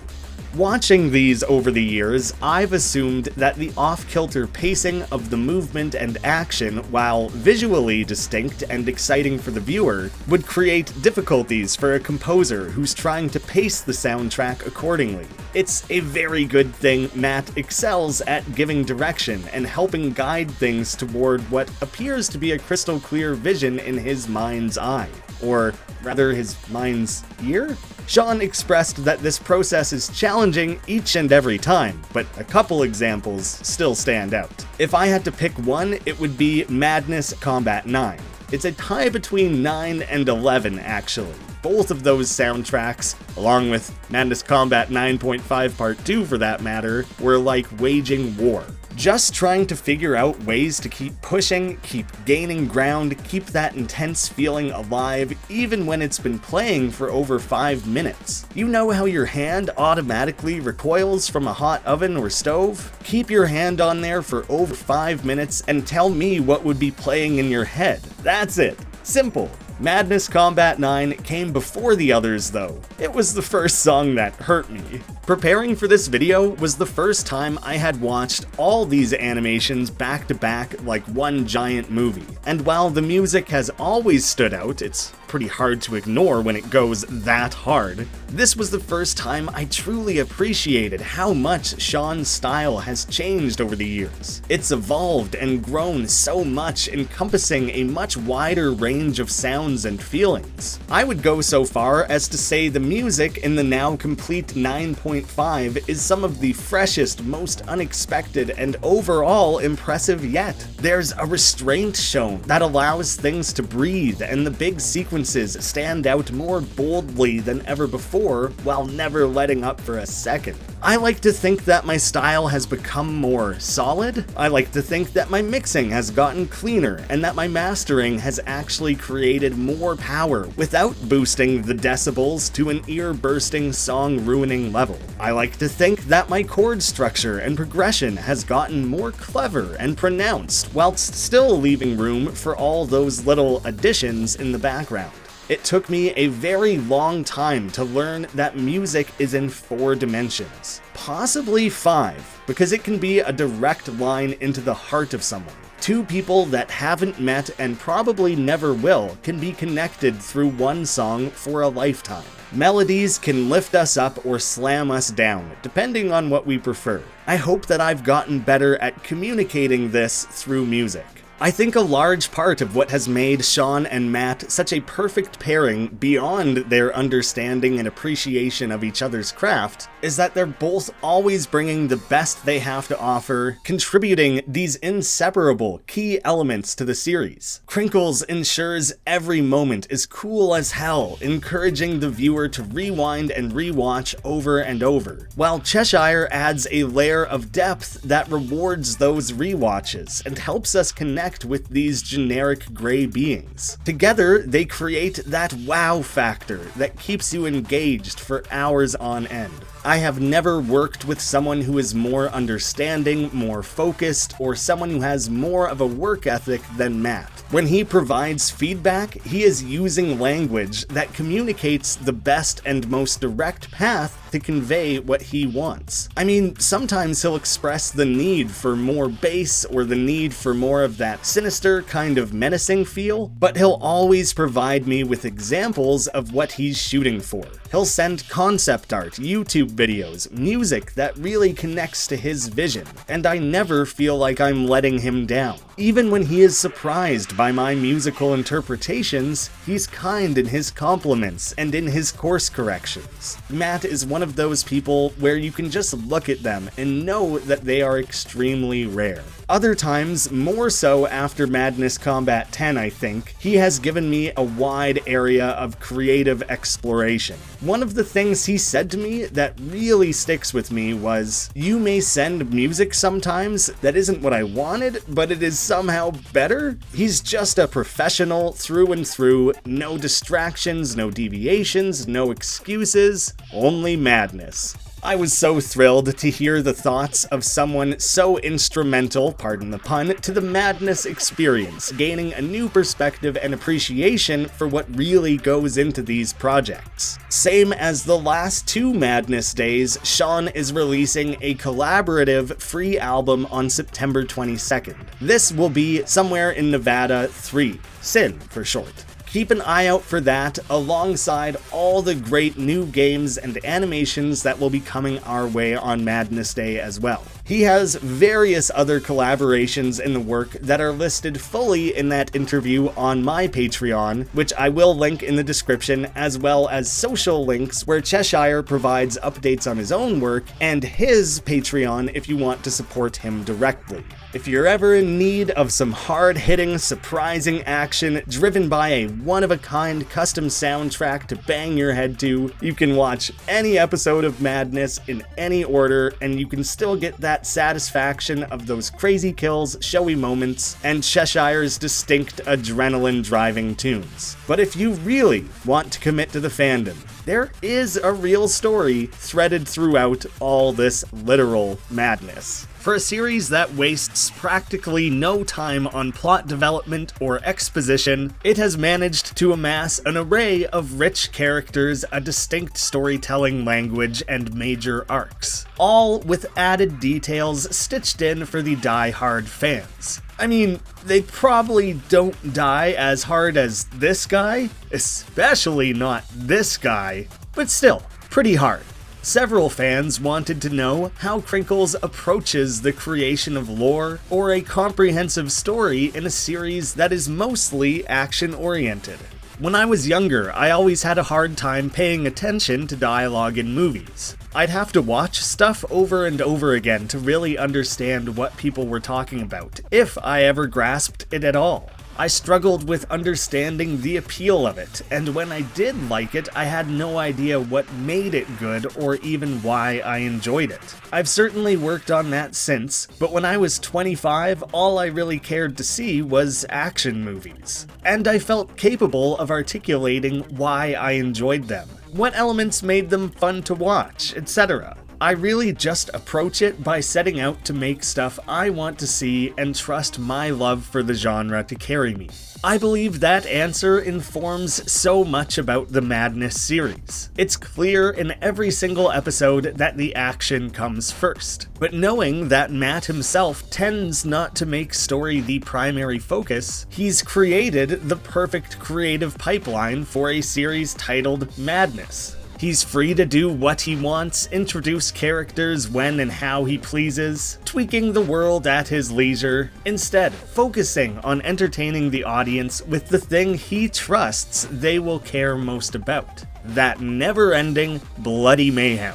Watching these over the years, I've assumed that the off-kilter pacing of the movement and action, while visually distinct and exciting for the viewer, would create difficulties for a composer who's trying to pace the soundtrack accordingly. It's a very good thing Matt excels at giving direction and helping guide things toward what appears to be a crystal clear vision in his mind's eye. Or rather, his mind's ear? Sean expressed that this process is challenging each and every time, but a couple examples still stand out. If I had to pick one, it would be Madness Combat 9. It's a tie between 9 and 11, actually. both of those soundtracks, along with Madness Combat 9.5 Part 2 for that matter, were like waging war. Just trying to figure out ways to keep pushing, keep gaining ground, keep that intense feeling alive, even when it's been playing for over 5 minutes. You know how your hand automatically recoils from a hot oven or stove? Keep your hand on there for over 5 minutes and tell me what would be playing in your head. That's it. Simple. Madness Combat 9 came before the others though. It was the first song that hurt me. Preparing for this video was the first time I had watched all these animations back to back like one giant movie. And while the music has always stood out, it's pretty hard to ignore when it goes that hard, this was the first time I truly appreciated how much Sean's style has changed over the years. It's evolved and grown so much, encompassing a much wider range of sounds and feelings. I would go so far as to say the music in the now complete 9.5 is some of the freshest, most unexpected, and overall impressive yet. There's a restraint shown that allows things to breathe, and the big sequences stand out more boldly than ever before while never letting up for a second. I like to think that my style has become more solid. I like to think that my mixing has gotten cleaner and that my mastering has actually created more power without boosting the decibels to an ear-bursting, song-ruining level. I like to think that my chord structure and progression has gotten more clever and pronounced whilst still leaving room for all those little additions in the background. It took me a very long time to learn that music is in 4 dimensions, possibly 5, because it can be a direct line into the heart of someone. 2 people that haven't met and probably never will can be connected through one song for a lifetime. Melodies can lift us up or slam us down, depending on what we prefer. I hope that I've gotten better at communicating this through music. I think a large part of what has made Sean and Matt such a perfect pairing beyond their understanding and appreciation of each other's craft is that they're both always bringing the best they have to offer, contributing these inseparable key elements to the series. Krinkels ensures every moment is cool as hell, encouraging the viewer to rewind and rewatch over and over, while Cheshyre adds a layer of depth that rewards those rewatches and helps us connect with these generic gray beings. Together, they create that wow factor that keeps you engaged for hours on end. I have never worked with someone who is more understanding, more focused, or someone who has more of a work ethic than Matt. When he provides feedback, he is using language that communicates the best and most direct path to convey what he wants. I mean, sometimes he'll express the need for more bass or the need for more of that sinister kind of menacing feel, but he'll always provide me with examples of what he's shooting for. He'll send concept art, YouTube videos, music that really connects to his vision, and I never feel like I'm letting him down. Even when he is surprised by my musical interpretations, he's kind in his compliments and in his course corrections. Matt is one of those people where you can just look at them and know that they are extremely rare. Other times, more so after Madness Combat 10 I think, he has given me a wide area of creative exploration. One of the things he said to me that really sticks with me was, "You may send music sometimes that isn't what I wanted, but it is somehow better." He's just a professional through and through, no distractions, no deviations, no excuses, only madness. I was so thrilled to hear the thoughts of someone so instrumental, pardon the pun, to the Madness experience, gaining a new perspective and appreciation for what really goes into these projects. Same as the last 2 Madness days, Sean is releasing a collaborative free album on September 22nd. This will be Somewhere in Nevada 3, SIN for short. Keep an eye out for that, alongside all the great new games and animations that will be coming our way on Madness Day as well. He has various other collaborations in the work that are listed fully in that interview on my Patreon, which I will link in the description, as well as social links where Cheshyre provides updates on his own work, and his Patreon if you want to support him directly. If you're ever in need of some hard-hitting, surprising action driven by a one-of-a-kind custom soundtrack to bang your head to, you can watch any episode of Madness in any order, and you can still get that satisfaction of those crazy kills, showy moments, and Cheshire's distinct adrenaline-driving tunes. But if you really want to commit to the fandom, there is a real story threaded throughout all this literal madness. For a series that wastes practically no time on plot development or exposition, it has managed to amass an array of rich characters, a distinct storytelling language, and major arcs, all with added details stitched in for the die-hard fans. I mean, they probably don't die as hard as this guy, especially not this guy, but still, pretty hard. Several fans wanted to know how Krinkels approaches the creation of lore or a comprehensive story in a series that is mostly action-oriented. When I was younger, I always had a hard time paying attention to dialogue in movies. I'd have to watch stuff over and over again to really understand what people were talking about, if I ever grasped it at all. I struggled with understanding the appeal of it, and when I did like it, I had no idea what made it good or even why I enjoyed it. I've certainly worked on that since, but when I was 25, all I really cared to see was action movies. And I felt capable of articulating why I enjoyed them, what elements made them fun to watch, etc. I really just approach it by setting out to make stuff I want to see and trust my love for the genre to carry me. I believe that answer informs so much about the Madness series. It's clear in every single episode that the action comes first. But knowing that Matt himself tends not to make story the primary focus, he's created the perfect creative pipeline for a series titled Madness. He's free to do what he wants, introduce characters when and how he pleases, tweaking the world at his leisure, instead focusing on entertaining the audience with the thing he trusts they will care most about. That never-ending, bloody mayhem.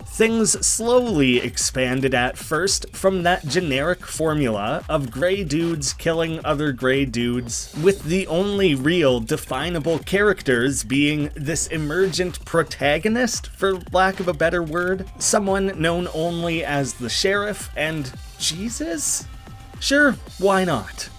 Things slowly expanded at first from that generic formula of gray dudes killing other gray dudes, with the only real definable characters being this emergent protagonist, for lack of a better word, someone known only as the Sheriff, and Jesus? Sure, why not?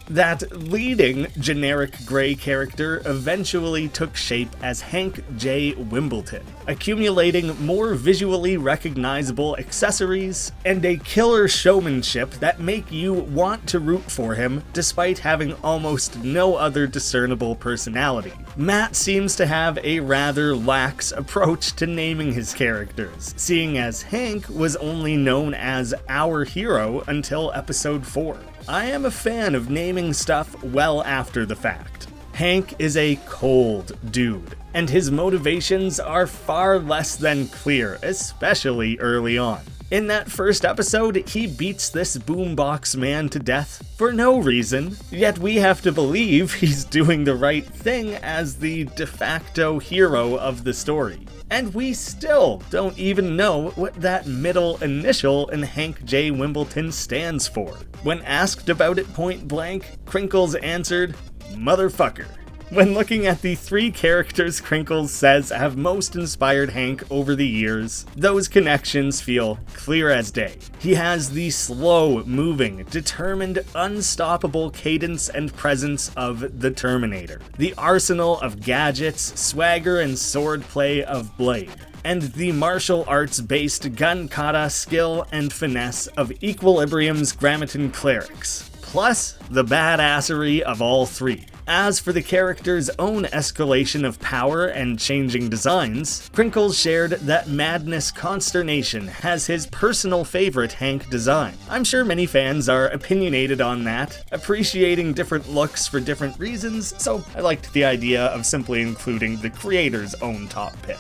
That leading generic gray character eventually took shape as Hank J. Wimbledon, accumulating more visually recognizable accessories and a killer showmanship that make you want to root for him despite having almost no other discernible personality. Matt seems to have a rather lax approach to naming his characters, seeing as Hank was only known as our hero until episode 4. I am a fan of naming stuff well after the fact. Hank is a cold dude, and his motivations are far less than clear, especially early on. In that first episode, he beats this boombox man to death for no reason, yet we have to believe he's doing the right thing as the de facto hero of the story. And we still don't even know what that middle initial in Hank J. Wimbledon stands for. When asked about it point blank, Krinkels answered, "Motherfucker." When looking at the 3 characters Krinkels says have most inspired Hank over the years, those connections feel clear as day. He has the slow-moving, determined, unstoppable cadence and presence of the Terminator, the arsenal of gadgets, swagger, and swordplay of Blade, and the martial arts-based gun kata skill and finesse of Equilibrium's Grammaton clerics, plus the badassery of all 3. As for the character's own escalation of power and changing designs, Krinkels shared that Madness Consternation has his personal favorite Hank design. I'm sure many fans are opinionated on that, appreciating different looks for different reasons, so I liked the idea of simply including the creator's own top pick.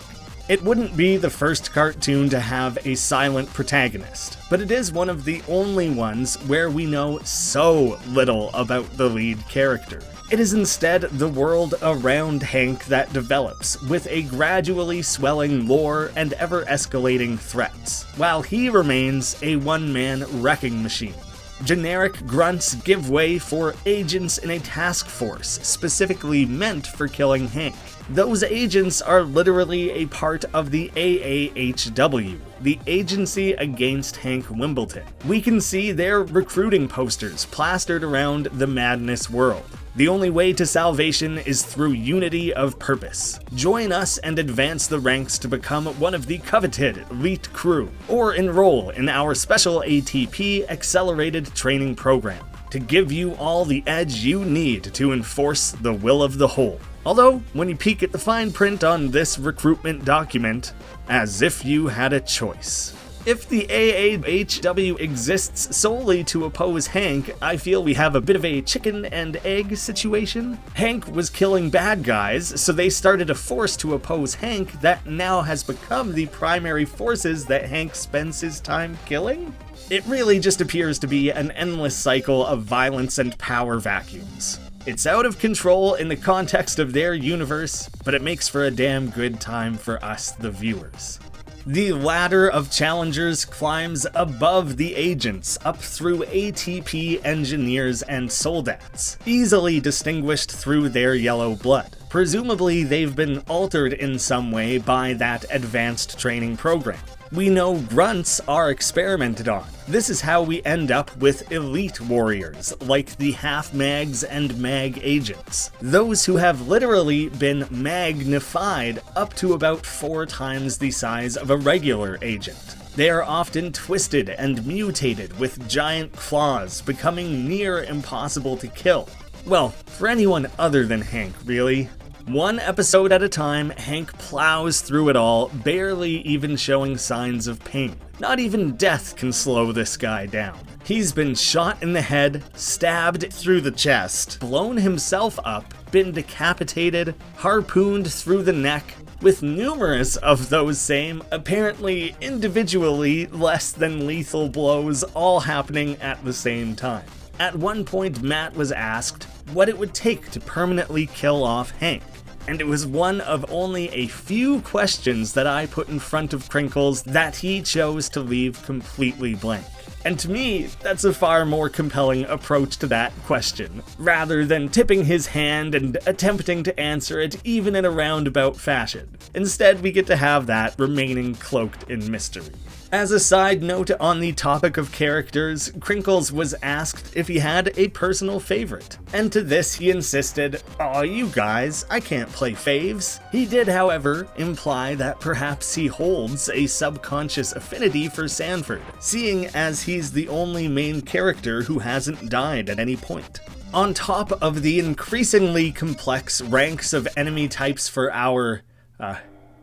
It wouldn't be the first cartoon to have a silent protagonist, but it is one of the only ones where we know so little about the lead character. It is instead the world around Hank that develops, with a gradually swelling lore and ever-escalating threats, while he remains a one-man wrecking machine. Generic grunts give way for agents in a task force specifically meant for killing Hank. Those agents are literally a part of the AAHW, the Agency Against Hank Wimbledon. We can see their recruiting posters plastered around the Madness world. The only way to salvation is through unity of purpose. Join us and advance the ranks to become one of the coveted elite crew, or enroll in our special ATP accelerated training program to give you all the edge you need to enforce the will of the whole. Although, when you peek at the fine print on this recruitment document, as if you had a choice. If the AAHW exists solely to oppose Hank, I feel we have a bit of a chicken and egg situation. Hank was killing bad guys, so they started a force to oppose Hank that now has become the primary forces that Hank spends his time killing? It really just appears to be an endless cycle of violence and power vacuums. It's out of control in the context of their universe, but it makes for a damn good time for us, the viewers. The ladder of challengers climbs above the agents, up through ATP engineers and soldats, easily distinguished through their yellow blood. Presumably, they've been altered in some way by that advanced training program. We know grunts are experimented on. This is how we end up with elite warriors, like the half-mags and mag agents. Those who have literally been magnified up to about 4 times the size of a regular agent. They are often twisted and mutated with giant claws, becoming near impossible to kill. Well, for anyone other than Hank, really. One episode at a time, Hank plows through it all, barely even showing signs of pain. Not even death can slow this guy down. He's been shot in the head, stabbed through the chest, blown himself up, been decapitated, harpooned through the neck, with numerous of those same, apparently individually less than lethal blows all happening at the same time. At one point, Matt was asked what it would take to permanently kill off Hank. And it was one of only a few questions that I put in front of Krinkels that he chose to leave completely blank. And to me, that's a far more compelling approach to that question, rather than tipping his hand and attempting to answer it even in a roundabout fashion. Instead, we get to have that remaining cloaked in mystery. As a side note on the topic of characters, Krinkels was asked if he had a personal favorite, and to this he insisted, "Aw, you guys, I can't play faves." He did, however, imply that perhaps he holds a subconscious affinity for Sanford, seeing as he's the only main character who hasn't died at any point. On top of the increasingly complex ranks of enemy types for our,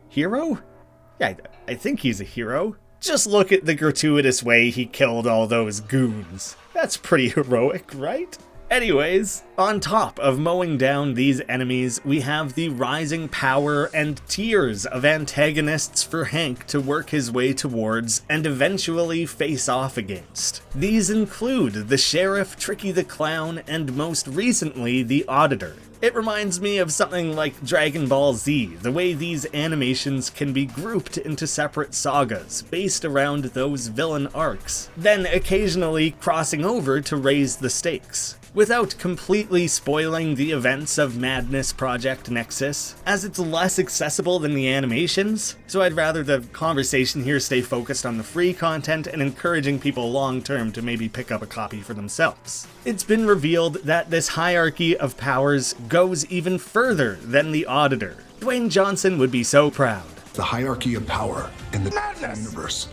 hero? Yeah, I think he's a hero. Just look at the gratuitous way he killed all those goons. That's pretty heroic, right? Anyways, on top of mowing down these enemies, we have the rising power and tiers of antagonists for Hank to work his way towards and eventually face off against. These include the Sheriff, Tricky the Clown, and most recently, the Auditor. It reminds me of something like Dragon Ball Z, the way these animations can be grouped into separate sagas based around those villain arcs, then occasionally crossing over to raise the stakes. Without completely spoiling the events of Madness Project Nexus, as it's less accessible than the animations, so I'd rather the conversation here stay focused on the free content and encouraging people long-term to maybe pick up a copy for themselves. It's been revealed that this hierarchy of powers goes even further than the Auditor. Dwayne Johnson would be so proud. The hierarchy of power in the Madness! universe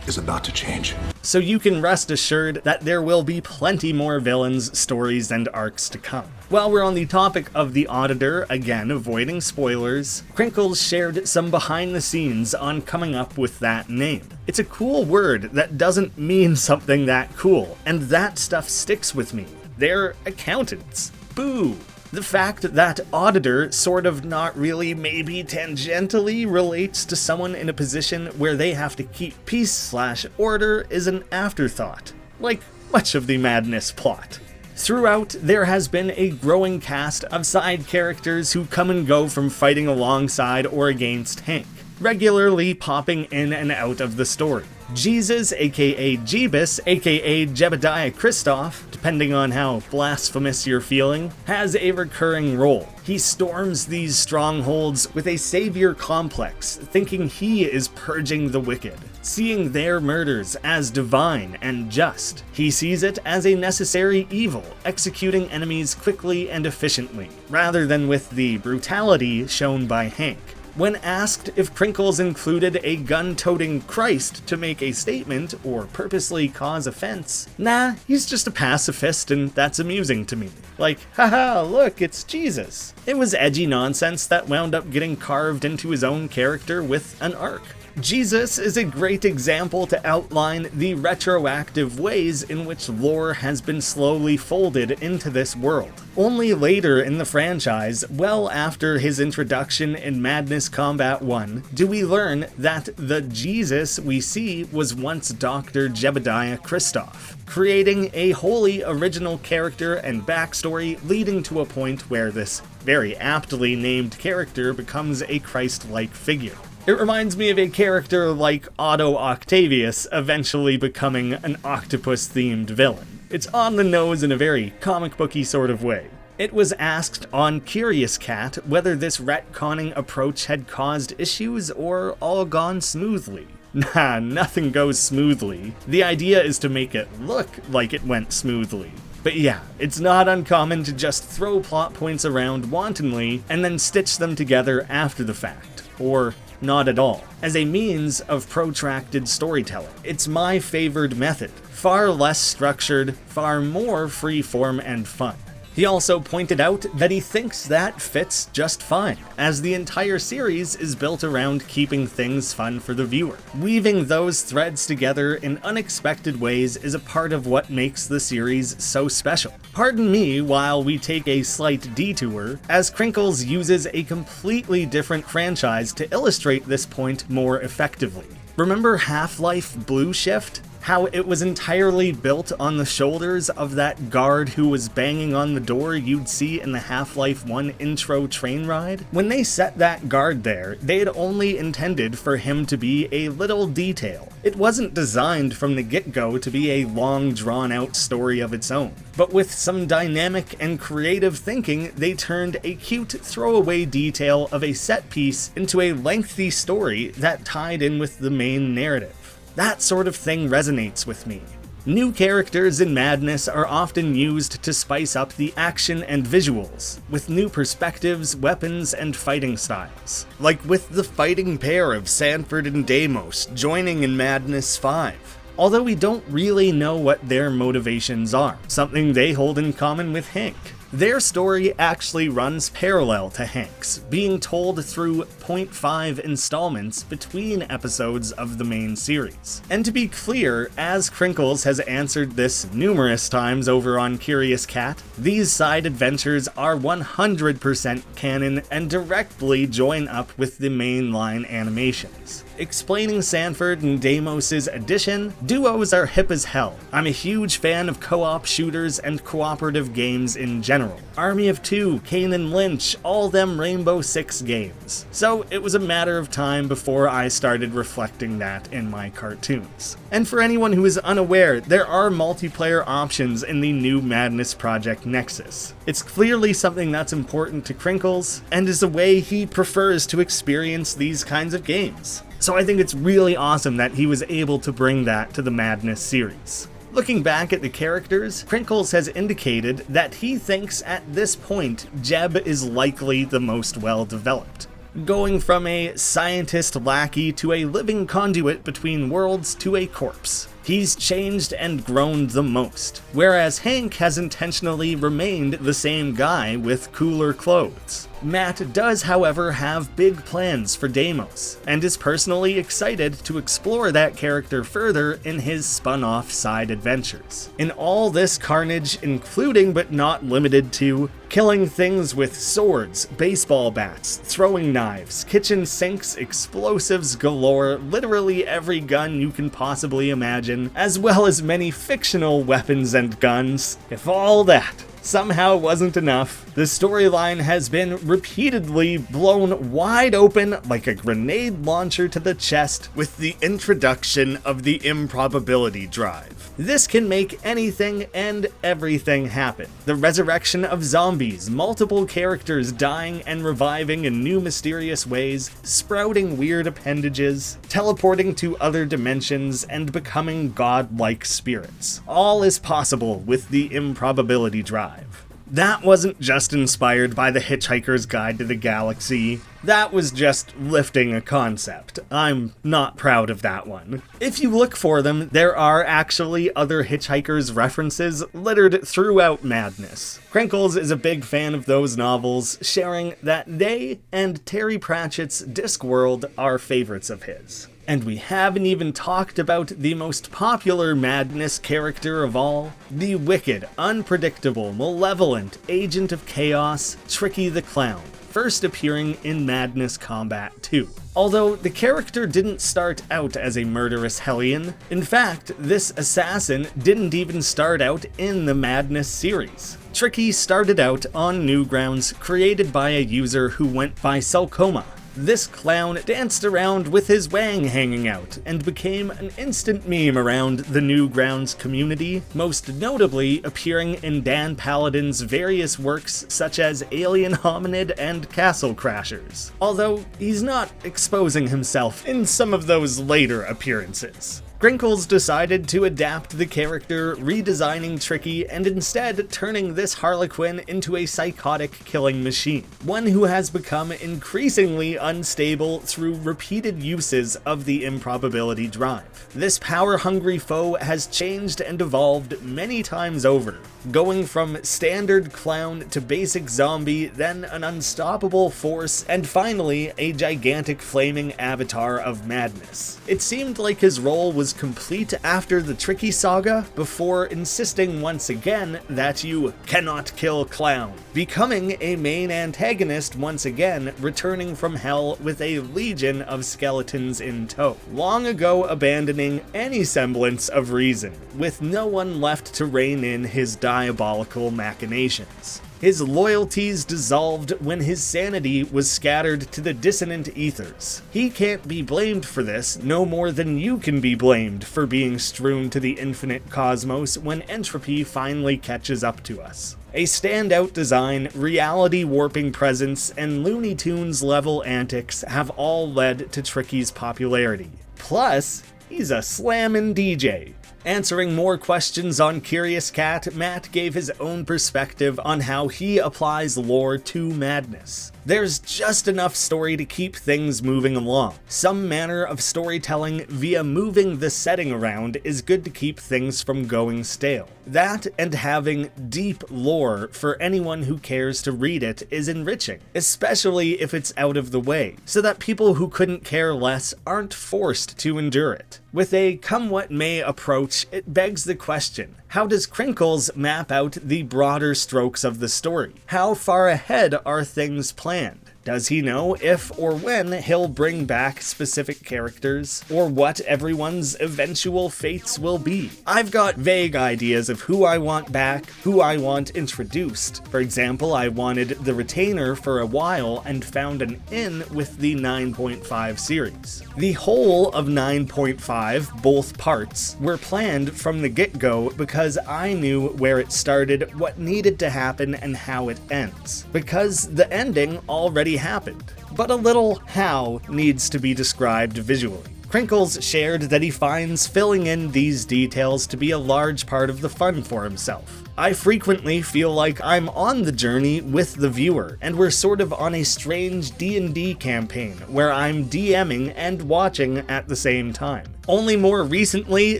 is about to change. So you can rest assured that there will be plenty more villains, stories, and arcs to come. While we're on the topic of the Auditor, again avoiding spoilers, Krinkels shared some behind the scenes on coming up with that name. It's a cool word that doesn't mean something that cool, and that stuff sticks with me. They're accountants. Boo! The fact that Auditor sort of not really, maybe tangentially relates to someone in a position where they have to keep peace/order is an afterthought, like much of the Madness plot. Throughout, there has been a growing cast of side characters who come and go from fighting alongside or against Hank, regularly popping in and out of the story. Jesus, aka Jeebus, aka Jebediah Christoph, depending on how blasphemous you're feeling, has a recurring role. He storms these strongholds with a savior complex, thinking he is purging the wicked, seeing their murders as divine and just. He sees it as a necessary evil, executing enemies quickly and efficiently, rather than with the brutality shown by Hank. When asked if Krinkels included a gun-toting Christ to make a statement or purposely cause offense, nah, he's just a pacifist and that's amusing to me. Like, haha, look, it's Jesus. It was edgy nonsense that wound up getting carved into his own character with an arc. Jesus is a great example to outline the retroactive ways in which lore has been slowly folded into this world. Only later in the franchise, well after his introduction in Madness Combat 1, do we learn that the Jesus we see was once Dr. Jebediah Christoph, creating a wholly original character and backstory leading to a point where this very aptly named character becomes a Christ-like figure. It reminds me of a character like Otto Octavius eventually becoming an octopus-themed villain. It's on the nose in a very comic booky sort of way. It was asked on Curious Cat whether this retconning approach had caused issues or all gone smoothly. Nah, nothing goes smoothly. The idea is to make it look like it went smoothly. But yeah, it's not uncommon to just throw plot points around wantonly and then stitch them together after the fact. Or not at all, as a means of protracted storytelling. It's my favored method. Far less structured, far more free-form and fun. He also pointed out that he thinks that fits just fine, as the entire series is built around keeping things fun for the viewer. Weaving those threads together in unexpected ways is a part of what makes the series so special. Pardon me while we take a slight detour, as Krinkels uses a completely different franchise to illustrate this point more effectively. Remember Half-Life Blue Shift? How it was entirely built on the shoulders of that guard who was banging on the door you'd see in the Half-Life 1 intro train ride? When they set that guard there, they had only intended for him to be a little detail. It wasn't designed from the get-go to be a long, drawn-out story of its own. But with some dynamic and creative thinking, they turned a cute throwaway detail of a set piece into a lengthy story that tied in with the main narrative. That sort of thing resonates with me. New characters in Madness are often used to spice up the action and visuals, with new perspectives, weapons, and fighting styles. Like with the fighting pair of Sanford and Deimos joining in Madness 5. Although we don't really know what their motivations are, something they hold in common with Hank. Their story actually runs parallel to Hank's, being told through 0.5 installments between episodes of the main series. And to be clear, as Krinkels has answered this numerous times over on Curious Cat, these side adventures are 100% canon and directly join up with the mainline animations. Explaining Sanford and Deimos' addition, duos are hip as hell. I'm a huge fan of co-op shooters and cooperative games in general. Army of Two, Kane and Lynch, all them Rainbow Six games. So it was a matter of time before I started reflecting that in my cartoons. And for anyone who is unaware, there are multiplayer options in the new Madness Project Nexus. It's clearly something that's important to Krinkels, and is a way he prefers to experience these kinds of games. So I think it's really awesome that he was able to bring that to the Madness series. Looking back at the characters, Krinkels has indicated that he thinks at this point Jeb is likely the most well developed. Going from a scientist lackey to a living conduit between worlds to a corpse. He's changed and grown the most, whereas Hank has intentionally remained the same guy with cooler clothes. Matt does, however, have big plans for Deimos, and is personally excited to explore that character further in his spun-off side adventures. In all this carnage, including but not limited to killing things with swords, baseball bats, throwing knives, kitchen sinks, explosives galore, literally every gun you can possibly imagine, as well as many fictional weapons and guns. If all that somehow wasn't enough, the storyline has been repeatedly blown wide open like a grenade launcher to the chest with the introduction of the improbability drive. This can make anything and everything happen. The resurrection of zombies, multiple characters dying and reviving in new mysterious ways, sprouting weird appendages, teleporting to other dimensions, and becoming godlike spirits. All is possible with the improbability drive. That wasn't just inspired by The Hitchhiker's Guide to the Galaxy. That was just lifting a concept. I'm not proud of that one. If you look for them, there are actually other Hitchhiker's references littered throughout Madness. Krinkels is a big fan of those novels, sharing that they and Terry Pratchett's Discworld are favorites of his. And we haven't even talked about the most popular Madness character of all, the wicked, unpredictable, malevolent agent of chaos, Tricky the Clown, first appearing in Madness Combat 2. Although the character didn't start out as a murderous hellion, in fact, this assassin didn't even start out in the Madness series. Tricky started out on Newgrounds, created by a user who went by Salcoma. This clown danced around with his wang hanging out and became an instant meme around the Newgrounds community, most notably appearing in Dan Paladin's various works such as Alien Hominid and Castle Crashers, although he's not exposing himself in some of those later appearances. Krinkels decided to adapt the character, redesigning Tricky and instead turning this Harlequin into a psychotic killing machine, one who has become increasingly unstable through repeated uses of the improbability drive. This power-hungry foe has changed and evolved many times over, going from standard clown to basic zombie, then an unstoppable force, and finally a gigantic flaming avatar of madness. It seemed like his role was complete after the Tricky saga, before insisting once again that you cannot kill clown, becoming a main antagonist once again, returning from hell with a legion of skeletons in tow, long ago abandoning any semblance of reason, with no one left to rein in his diabolical machinations. His loyalties dissolved when his sanity was scattered to the dissonant ethers. He can't be blamed for this, no more than you can be blamed for being strewn to the infinite cosmos when entropy finally catches up to us. A standout design, reality-warping presence, and Looney Tunes-level antics have all led to Tricky's popularity. Plus, he's a slammin' DJ. Answering more questions on Curious Cat, Matt gave his own perspective on how he applies lore to Madness. There's just enough story to keep things moving along. Some manner of storytelling via moving the setting around is good to keep things from going stale. That and having deep lore for anyone who cares to read it is enriching, especially if it's out of the way, so that people who couldn't care less aren't forced to endure it. With a come-what-may approach, it begs the question, how does Krinkels map out the broader strokes of the story? How far ahead are things planned? Does he know if or when he'll bring back specific characters, or what everyone's eventual fates will be? I've got vague ideas of who I want back, who I want introduced. For example, I wanted the Retainer for a while and found an in with the 9.5 series. The whole of 9.5, both parts, were planned from the get-go because I knew where it started, what needed to happen, and how it ends. Because the ending already happened, but a little how needs to be described visually. Krinkels shared that he finds filling in these details to be a large part of the fun for himself. I frequently feel like I'm on the journey with the viewer, and we're sort of on a strange D&D campaign where I'm DMing and watching at the same time. Only more recently,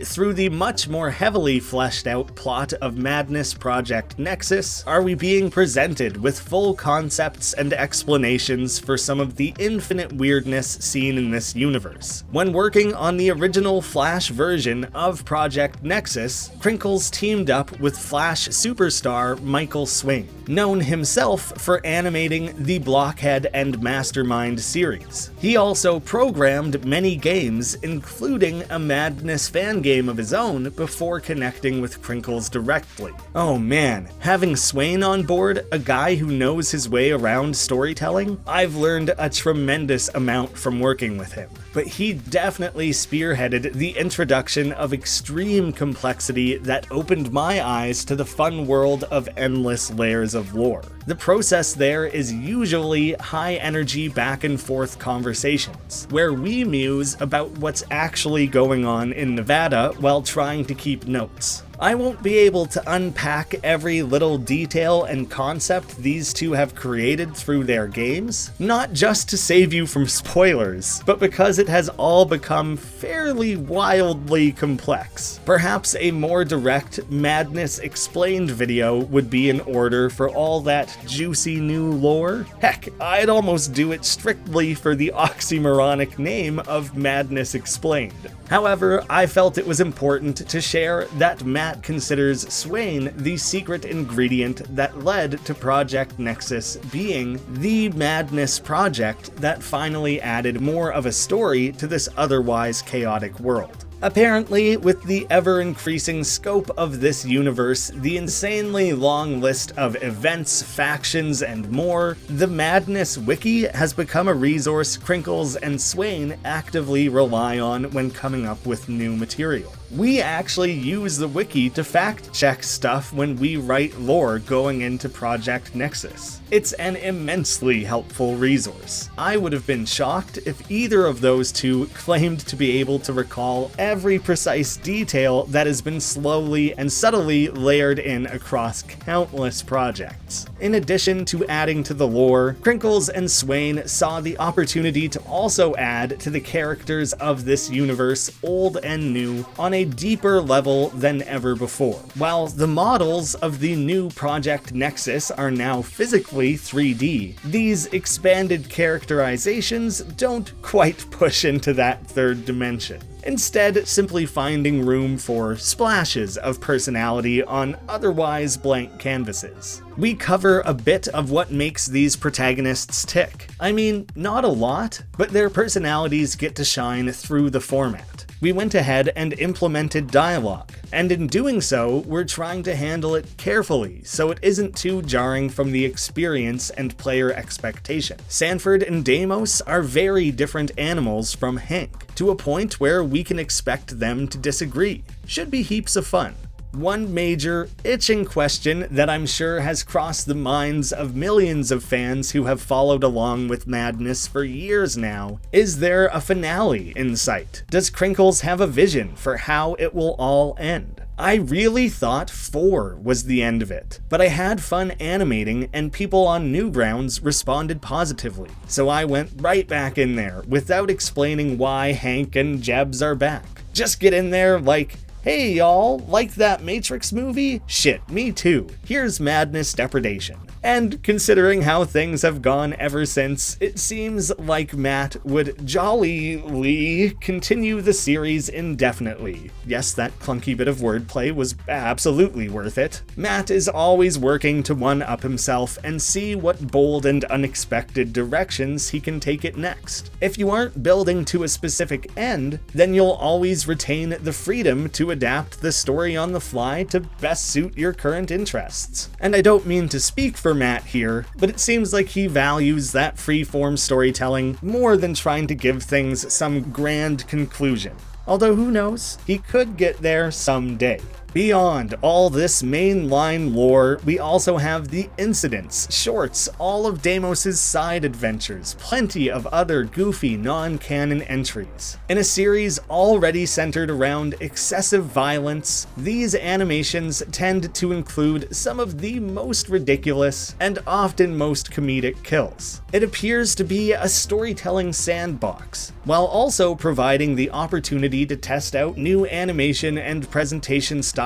through the much more heavily fleshed out plot of Madness Project Nexus, are we being presented with full concepts and explanations for some of the infinite weirdness seen in this universe. When working on the original Flash version of Project Nexus, Krinkels teamed up with Flash superstar Michael Swain, known himself for animating the Blockhead and Mastermind series. He also programmed many games, including a Madness fan game of his own, before connecting with Krinkels directly. Oh man, having Swain on board, a guy who knows his way around storytelling, I've learned a tremendous amount from working with him. But he definitely spearheaded the introduction of extreme complexity that opened my eyes to the fun world of endless layers of lore. The process there is usually high-energy back-and-forth conversations, where we muse about what's actually going on in Nevada while trying to keep notes. I won't be able to unpack every little detail and concept these two have created through their games, not just to save you from spoilers, but because it has all become fairly wildly complex. Perhaps a more direct Madness Explained video would be in order for all that juicy new lore. Heck, I'd almost do it strictly for the oxymoronic name of Madness Explained. However, I felt it was important to share that Matt considers Swain the secret ingredient that led to Project Nexus being the Madness project that finally added more of a story to this otherwise chaotic world. Apparently, with the ever-increasing scope of this universe, the insanely long list of events, factions, and more, the Madness Wiki has become a resource Krinkels and Swain actively rely on when coming up with new material. We actually use the wiki to fact-check stuff when we write lore going into Project Nexus. It's an immensely helpful resource. I would have been shocked if either of those two claimed to be able to recall every precise detail that has been slowly and subtly layered in across countless projects. In addition to adding to the lore, Krinkels and Swain saw the opportunity to also add to the characters of this universe, old and new, on a deeper level than ever before. While the models of the new Project Nexus are now physically 3D, these expanded characterizations don't quite push into that third dimension. Instead, simply finding room for splashes of personality on otherwise blank canvases. We cover a bit of what makes these protagonists tick. I mean, not a lot, but their personalities get to shine through the format. We went ahead and implemented dialogue, and in doing so, we're trying to handle it carefully so it isn't too jarring from the experience and player expectation. Sanford and Deimos are very different animals from Hank, to a point where we can expect them to disagree. Should be heaps of fun. One major, itching question that I'm sure has crossed the minds of millions of fans who have followed along with Madness for years now: is there a finale in sight? Does Krinkels have a vision for how it will all end? I really thought 4 was the end of it, but I had fun animating and people on Newgrounds responded positively, so I went right back in there without explaining why Hank and Jebs are back. Just get in there like, hey y'all, like that Matrix movie? Shit, me too. Here's Madness Depredation. And considering how things have gone ever since, it seems like Matt would jollily continue the series indefinitely. Yes, that clunky bit of wordplay was absolutely worth it. Matt is always working to one-up himself and see what bold and unexpected directions he can take it next. If you aren't building to a specific end, then you'll always retain the freedom to adapt the story on the fly to best suit your current interests. And I don't mean to speak for Matt here, but it seems like he values that free-form storytelling more than trying to give things some grand conclusion. Although who knows, he could get there someday. Beyond all this mainline lore, we also have the incidents, shorts, all of Deimos' side adventures, plenty of other goofy non-canon entries. In a series already centered around excessive violence, these animations tend to include some of the most ridiculous and often most comedic kills. It appears to be a storytelling sandbox, while also providing the opportunity to test out new animation and presentation styles,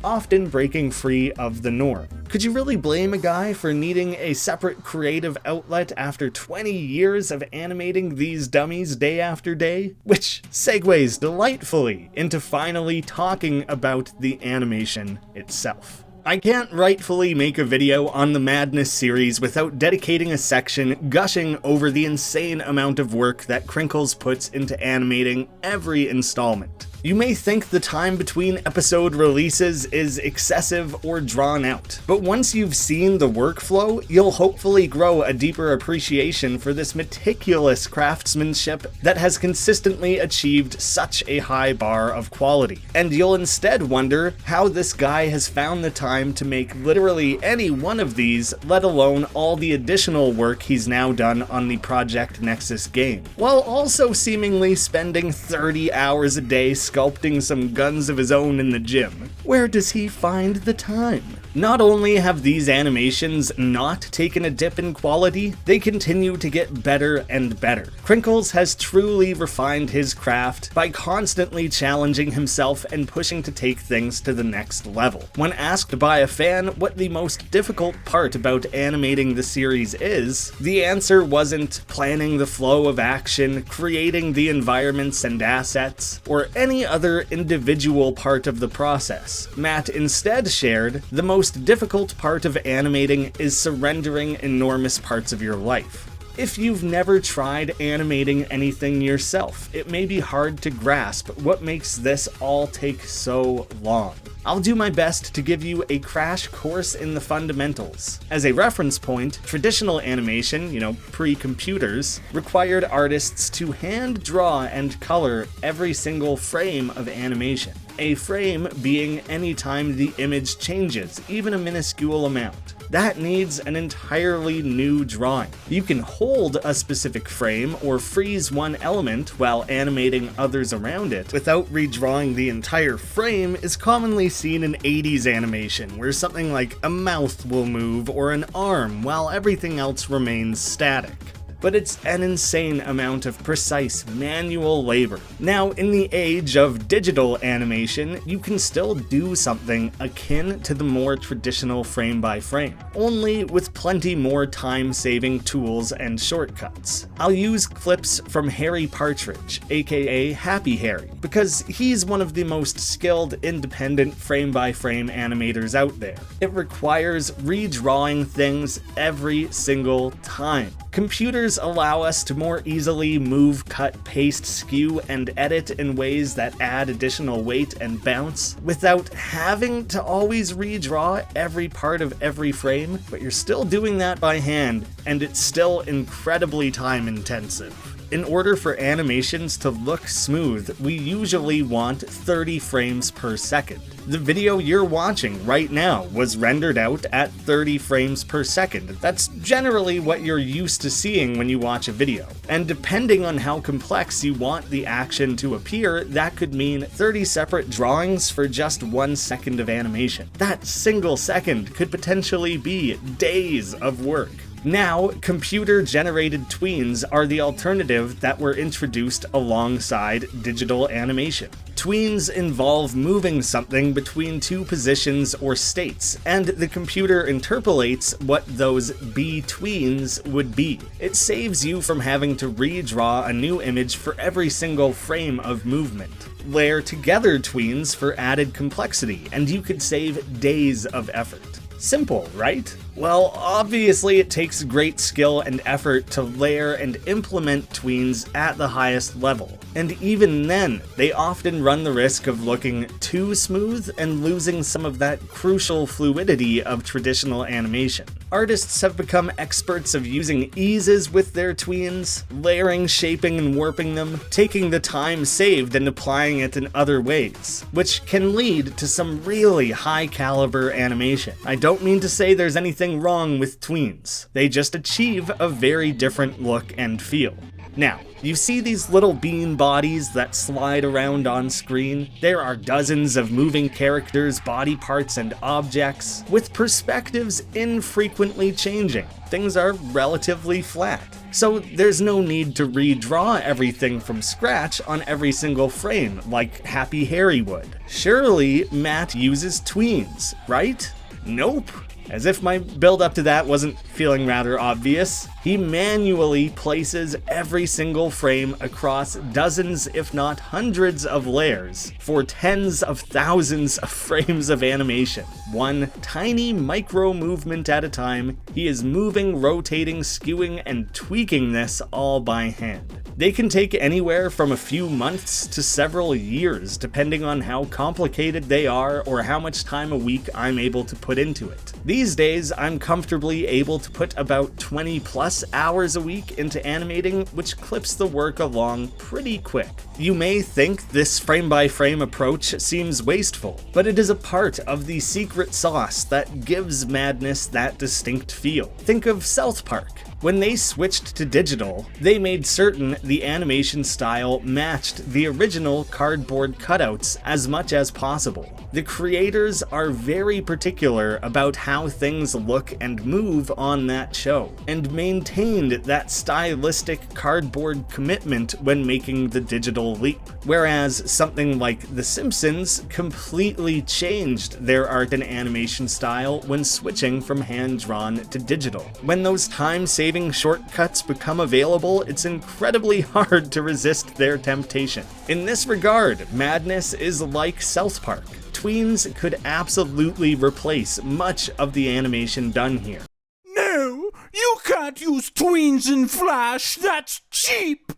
often breaking free of the norm. Could you really blame a guy for needing a separate creative outlet after 20 years of animating these dummies day after day? Which segues delightfully into finally talking about the animation itself. I can't rightfully make a video on the Madness series without dedicating a section gushing over the insane amount of work that Krinkels puts into animating every installment. You may think the time between episode releases is excessive or drawn out, but once you've seen the workflow, you'll hopefully grow a deeper appreciation for this meticulous craftsmanship that has consistently achieved such a high bar of quality. And you'll instead wonder how this guy has found the time to make literally any one of these, let alone all the additional work he's now done on the Project Nexus game, while also seemingly spending 30 hours a day sculpting some guns of his own in the gym. Where does he find the time? Not only have these animations not taken a dip in quality, they continue to get better and better. Krinkels has truly refined his craft by constantly challenging himself and pushing to take things to the next level. When asked by a fan what the most difficult part about animating the series is, the answer wasn't planning the flow of action, creating the environments and assets, or any other individual part of the process. Matt instead shared, the most difficult part of animating is surrendering enormous parts of your life. If you've never tried animating anything yourself, it may be hard to grasp what makes this all take so long. I'll do my best to give you a crash course in the fundamentals. As a reference point, traditional animation, pre-computers, required artists to hand draw and color every single frame of animation. A frame being any time the image changes, even a minuscule amount. That needs an entirely new drawing. You can hold a specific frame or freeze one element while animating others around it without redrawing the entire frame is commonly seen in 80s animation, where something like a mouth will move or an arm while everything else remains static. But it's an insane amount of precise manual labor. Now, in the age of digital animation, you can still do something akin to the more traditional frame-by-frame, only with plenty more time-saving tools and shortcuts. I'll use clips from Harry Partridge, aka Happy Harry, because he's one of the most skilled independent frame-by-frame animators out there. It requires redrawing things every single time. Computers allow us to more easily move, cut, paste, skew, and edit in ways that add additional weight and bounce without having to always redraw every part of every frame, but you're still doing that by hand, and it's still incredibly time intensive. In order for animations to look smooth, we usually want 30 frames per second. The video you're watching right now was rendered out at 30 frames per second. That's generally what you're used to seeing when you watch a video. And depending on how complex you want the action to appear, that could mean 30 separate drawings for just 1 second of animation. That single second could potentially be days of work. Now, computer-generated tweens are the alternative that were introduced alongside digital animation. Tweens involve moving something between two positions or states, and the computer interpolates what those betweens would be. It saves you from having to redraw a new image for every single frame of movement. Layer together tweens for added complexity, and you could save days of effort. Simple, right? Well, obviously it takes great skill and effort to layer and implement tweens at the highest level. And even then, they often run the risk of looking too smooth and losing some of that crucial fluidity of traditional animation. Artists have become experts of using eases with their tweens, layering, shaping, and warping them, taking the time saved and applying it in other ways, which can lead to some really high-caliber animation. I don't mean to say there's anything wrong with tweens. They just achieve a very different look and feel. Now, you see these little bean bodies that slide around on screen? There are dozens of moving characters, body parts, and objects, with perspectives infrequently changing. Things are relatively flat, so there's no need to redraw everything from scratch on every single frame like Happy Harry would. Surely Matt uses tweens, right? Nope. As if my build up to that wasn't feeling rather obvious, he manually places every single frame across dozens, if not hundreds of layers for tens of thousands of frames of animation. One tiny micro movement at a time, he is moving, rotating, skewing, and tweaking this all by hand. They can take anywhere from a few months to several years, depending on how complicated they are or how much time a week I'm able to put into it. These days, I'm comfortably able to put about 20 plus hours a week into animating, which clips the work along pretty quick. You may think this frame-by-frame approach seems wasteful, but it is a part of the secret sauce that gives Madness that distinct feel. Think of South Park. When they switched to digital, they made certain the animation style matched the original cardboard cutouts as much as possible. The creators are very particular about how things look and move on that show, and maintained that stylistic cardboard commitment when making the digital leap. Whereas something like The Simpsons completely changed their art and animation style when switching from hand-drawn to digital. When those time-saving shortcuts become available, it's incredibly hard to resist their temptation. In this regard, Madness is like South Park. Tweens could absolutely replace much of the animation done here. No, you can't use tweens in Flash, that's cheap!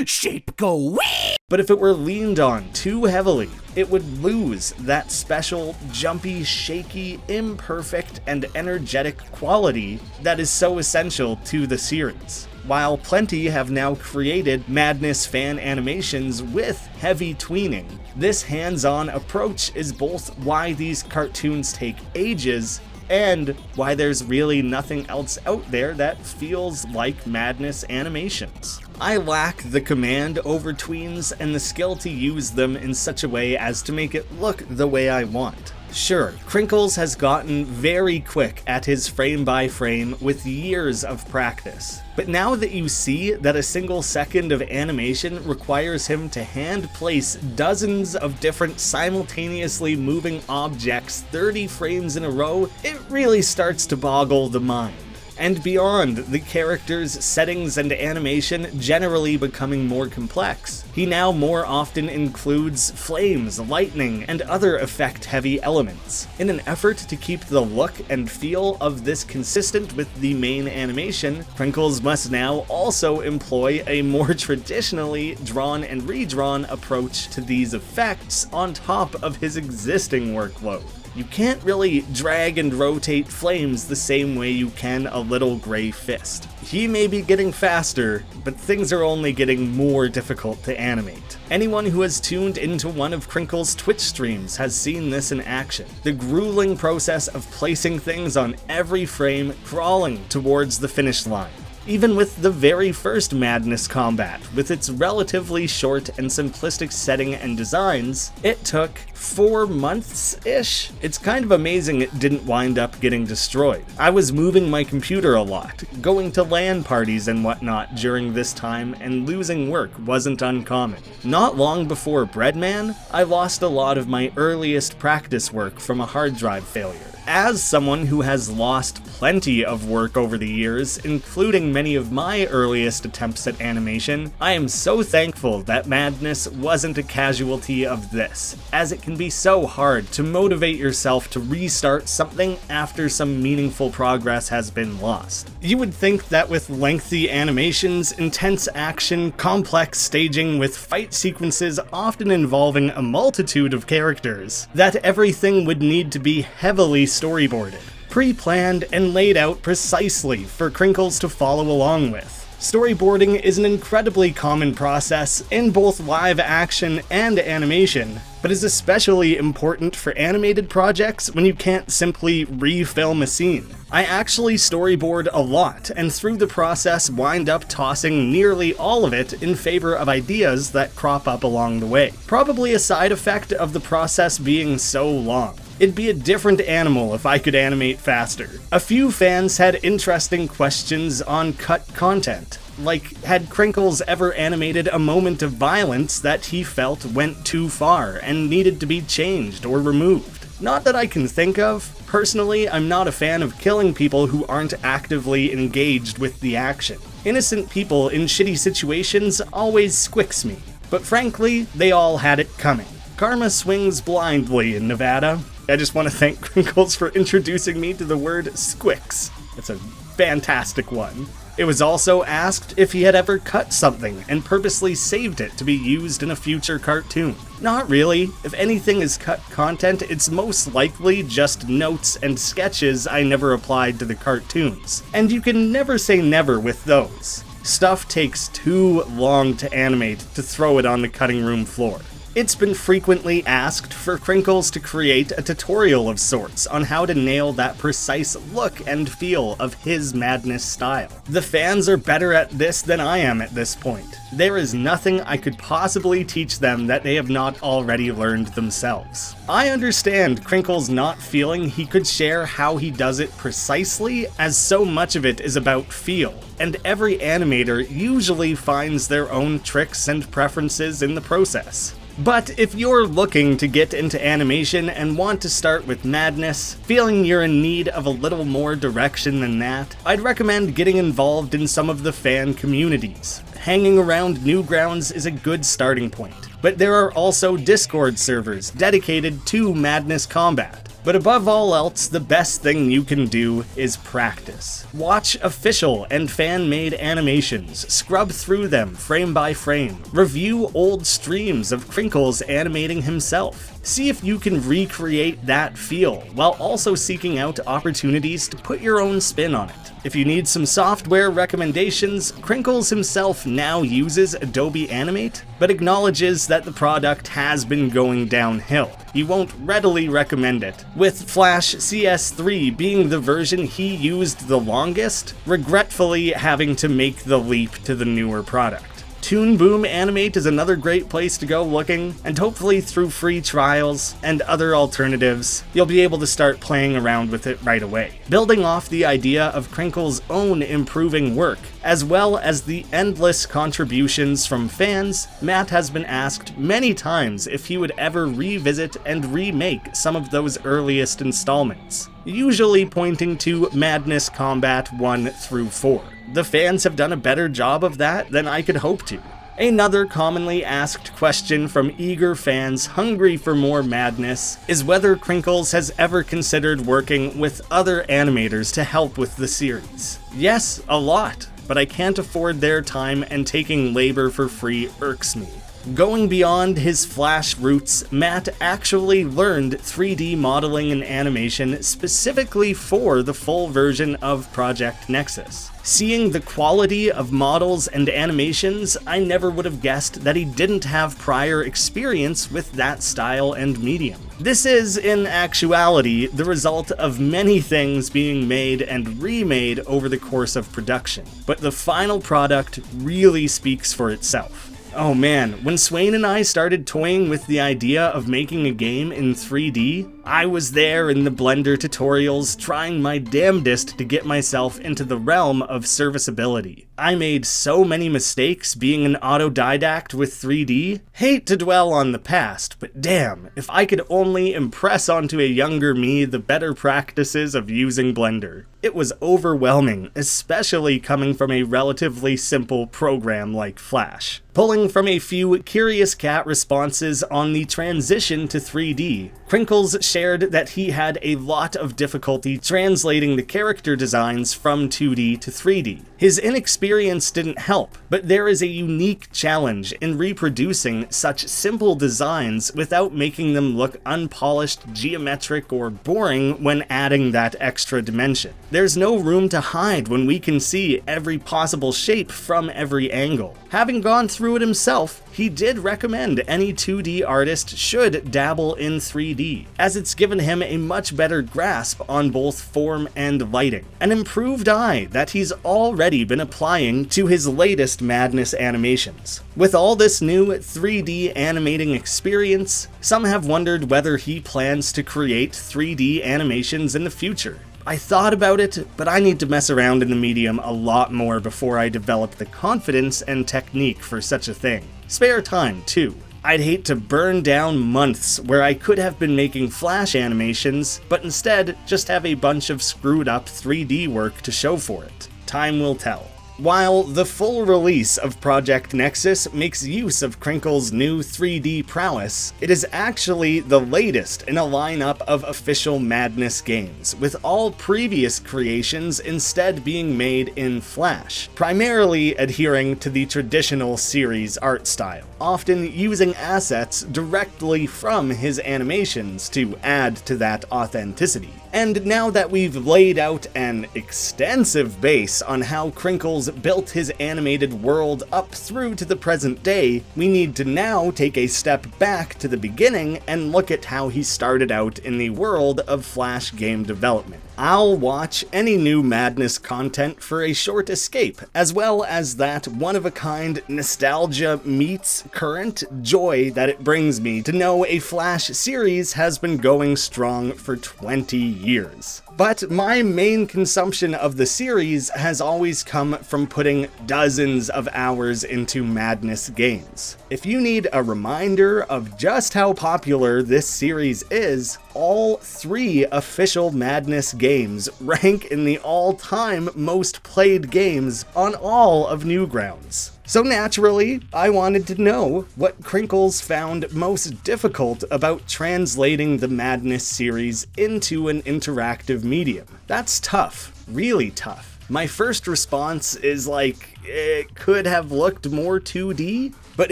Shape go wee! But if it were leaned on too heavily, it would lose that special, jumpy, shaky, imperfect, and energetic quality that is so essential to the series. While plenty have now created Madness fan animations with heavy tweening, this hands-on approach is both why these cartoons take ages and why there's really nothing else out there that feels like Madness animations. I lack the command over tweens and the skill to use them in such a way as to make it look the way I want. Sure, Krinkels has gotten very quick at his frame-by-frame with years of practice, but now that you see that a single second of animation requires him to hand-place dozens of different simultaneously moving objects 30 frames in a row, it really starts to boggle the mind. And beyond the characters, settings, and animation generally becoming more complex, he now more often includes flames, lightning, and other effect-heavy elements. In an effort to keep the look and feel of this consistent with the main animation, Krinkels must now also employ a more traditionally drawn and redrawn approach to these effects on top of his existing workload. You can't really drag and rotate flames the same way you can a little gray fist. He may be getting faster, but things are only getting more difficult to animate. Anyone who has tuned into one of Krinkels' Twitch streams has seen this in action. The grueling process of placing things on every frame, crawling towards the finish line. Even with the very first Madness combat, with its relatively short and simplistic setting and designs, it took 4 months-ish? It's kind of amazing it didn't wind up getting destroyed. I was moving my computer a lot, going to LAN parties and whatnot during this time, and losing work wasn't uncommon. Not long before Breadman, I lost a lot of my earliest practice work from a hard drive failure. As someone who has lost plenty of work over the years, including many of my earliest attempts at animation, I am so thankful that Madness wasn't a casualty of this, as it can be so hard to motivate yourself to restart something after some meaningful progress has been lost. You would think that with lengthy animations, intense action, complex staging with fight sequences often involving a multitude of characters, that everything would need to be heavily storyboarded. pre-planned and laid out precisely for Krinkels to follow along with. Storyboarding is an incredibly common process in both live action and animation, but is especially important for animated projects when you can't simply refilm a scene. I actually storyboard a lot, and through the process wind up tossing nearly all of it in favor of ideas that crop up along the way. Probably a side effect of the process being so long. It'd be a different animal if I could animate faster. A few fans had interesting questions on cut content. Like, had Krinkels ever animated a moment of violence that he felt went too far and needed to be changed or removed? Not that I can think of. Personally, I'm not a fan of killing people who aren't actively engaged with the action. Innocent people in shitty situations always squicks me. But frankly, they all had it coming. Karma swings blindly in Nevada. I just want to thank Krinkels for introducing me to the word squicks. It's a fantastic one. It was also asked if he had ever cut something and purposely saved it to be used in a future cartoon. Not really. If anything is cut content, it's most likely just notes and sketches I never applied to the cartoons. And you can never say never with those. Stuff takes too long to animate to throw it on the cutting room floor. It's been frequently asked for Krinkels to create a tutorial of sorts on how to nail that precise look and feel of his madness style. The fans are better at this than I am at this point. There is nothing I could possibly teach them that they have not already learned themselves. I understand Krinkels not feeling he could share how he does it precisely, as so much of it is about feel, and every animator usually finds their own tricks and preferences in the process. But if you're looking to get into animation and want to start with madness, feeling you're in need of a little more direction than that, I'd recommend getting involved in some of the fan communities. Hanging around Newgrounds is a good starting point, but there are also Discord servers dedicated to madness combat. But above all else, the best thing you can do is practice. Watch official and fan-made animations, scrub through them frame by frame, review old streams of Krinkels animating himself. See if you can recreate that feel, while also seeking out opportunities to put your own spin on it. If you need some software recommendations, Krinkels himself now uses Adobe Animate, but acknowledges that the product has been going downhill. He won't readily recommend it, with Flash CS3 being the version he used the longest, regretfully having to make the leap to the newer product. Toon Boom Animate is another great place to go looking, and hopefully through free trials and other alternatives, you'll be able to start playing around with it right away. Building off the idea of Krinkels' own improving work, as well as the endless contributions from fans, Matt has been asked many times if he would ever revisit and remake some of those earliest installments, usually pointing to Madness Combat 1 through 4. The fans have done a better job of that than I could hope to. Another commonly asked question from eager fans hungry for more madness is whether Krinkels has ever considered working with other animators to help with the series. Yes, a lot, but I can't afford their time, and taking labor for free irks me. Going beyond his Flash roots, Matt actually learned 3D modeling and animation specifically for the full version of Project Nexus. Seeing the quality of models and animations, I never would have guessed that he didn't have prior experience with that style and medium. This is, in actuality, the result of many things being made and remade over the course of production, but the final product really speaks for itself. Oh man, when Swain and I started toying with the idea of making a game in 3D, I was there in the Blender tutorials trying my damnedest to get myself into the realm of serviceability. I made so many mistakes being an autodidact with 3D. Hate to dwell on the past, but damn, if I could only impress onto a younger me the better practices of using Blender. It was overwhelming, especially coming from a relatively simple program like Flash. Pulling from a few Curious Cat responses on the transition to 3D, Krinkels shared that he had a lot of difficulty translating the character designs from 2D to 3D. His inexperience didn't help, but there is a unique challenge in reproducing such simple designs without making them look unpolished, geometric, or boring when adding that extra dimension. There's no room to hide when we can see every possible shape from every angle. Having gone through it himself, he did recommend any 2D artist should dabble in 3D, as it's given him a much better grasp on both form and lighting, an improved eye that he's already been applying to his latest Madness animations. With all this new 3D animating experience, some have wondered whether he plans to create 3D animations in the future. I thought about it, but I need to mess around in the medium a lot more before I develop the confidence and technique for such a thing. Spare time, too. I'd hate to burn down months where I could have been making Flash animations, but instead just have a bunch of screwed up 3D work to show for it. Time will tell. While the full release of Project Nexus makes use of Krinkels' new 3D prowess, it is actually the latest in a lineup of official Madness games, with all previous creations instead being made in Flash, primarily adhering to the traditional series art style, often using assets directly from his animations to add to that authenticity. And now that we've laid out an extensive base on how Krinkels built his animated world up through to the present day, we need to now take a step back to the beginning and look at how he started out in the world of Flash game development. I'll watch any new Madness content for a short escape, as well as that one-of-a-kind nostalgia meets current joy that it brings me to know a Flash series has been going strong for 20 years. But my main consumption of the series has always come from putting dozens of hours into Madness games. If you need a reminder of just how popular this series is, all 3 official Madness games rank in the all-time most played games on all of Newgrounds. So naturally, I wanted to know what Krinkels found most difficult about translating the Madness series into an interactive medium. That's tough, really tough. My first response is like, it could have looked more 2D, but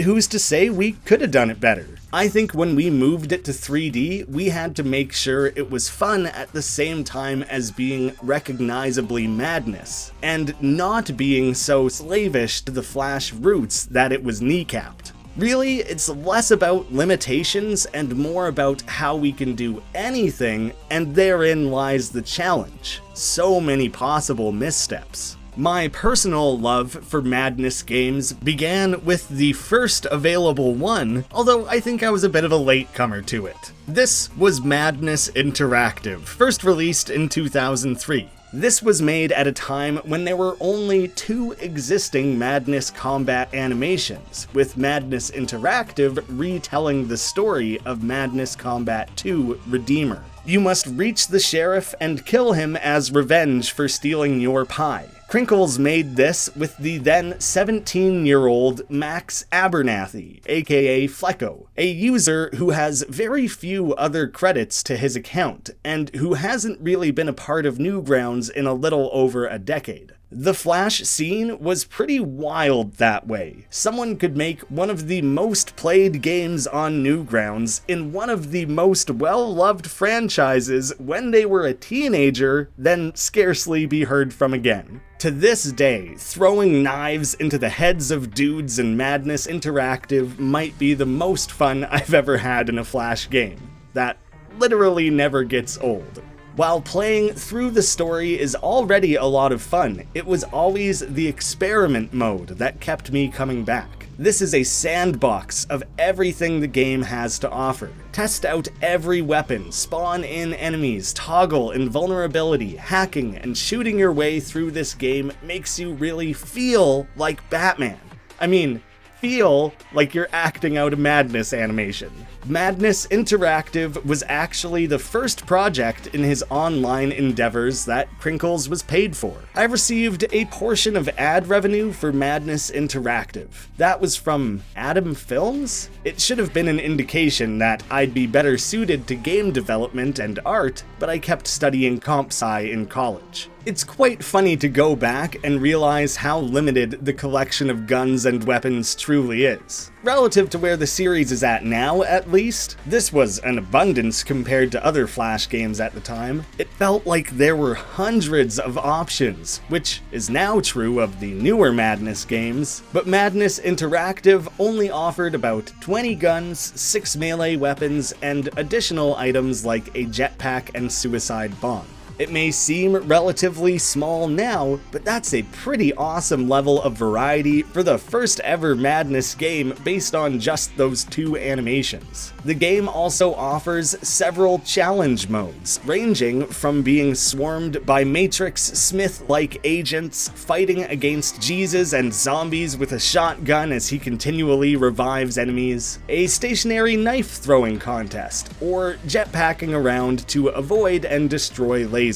who's to say we could have done it better? I think when we moved it to 3D, we had to make sure it was fun at the same time as being recognizably Madness, and not being so slavish to the Flash roots that it was kneecapped. Really, it's less about limitations and more about how we can do anything, and therein lies the challenge. So many possible missteps. My personal love for Madness games began with the first available one, although I think I was a bit of a latecomer to it. This was Madness Interactive, first released in 2003. This was made at a time when there were only 2 existing Madness combat animations, with Madness Interactive retelling the story of Madness Combat 2 Redeemer. You must reach the sheriff and kill him as revenge for stealing your pie. Krinkels made this with the then 17-year-old Max Abernathy, aka Flecko, a user who has very few other credits to his account, and who hasn't really been a part of Newgrounds in a little over a decade. The Flash scene was pretty wild that way. Someone could make one of the most played games on Newgrounds in one of the most well-loved franchises when they were a teenager, then scarcely be heard from again. To this day, throwing knives into the heads of dudes in Madness Interactive might be the most fun I've ever had in a Flash game. That literally never gets old. While playing through the story is already a lot of fun, it was always the experiment mode that kept me coming back. This is a sandbox of everything the game has to offer. Test out every weapon, spawn in enemies, toggle invulnerability, hacking, and shooting your way through this game makes you really feel like Batman. I mean, feel like you're acting out a Madness animation. Madness Interactive was actually the first project in his online endeavors that Krinkels was paid for. I received a portion of ad revenue for Madness Interactive. That was from Adam Films? It should have been an indication that I'd be better suited to game development and art, but I kept studying comp sci in college. It's quite funny to go back and realize how limited the collection of guns and weapons truly is. Relative to where the series is at now, at least, this was an abundance compared to other Flash games at the time. It felt like there were hundreds of options, which is now true of the newer Madness games, but Madness Interactive only offered about 20 guns, 6 melee weapons, and additional items like a jetpack and suicide bomb. It may seem relatively small now, but that's a pretty awesome level of variety for the first ever Madness game based on just those 2 animations. The game also offers several challenge modes, ranging from being swarmed by Matrix Smith-like agents, fighting against Jesus and zombies with a shotgun as he continually revives enemies, a stationary knife throwing contest, or jetpacking around to avoid and destroy lasers.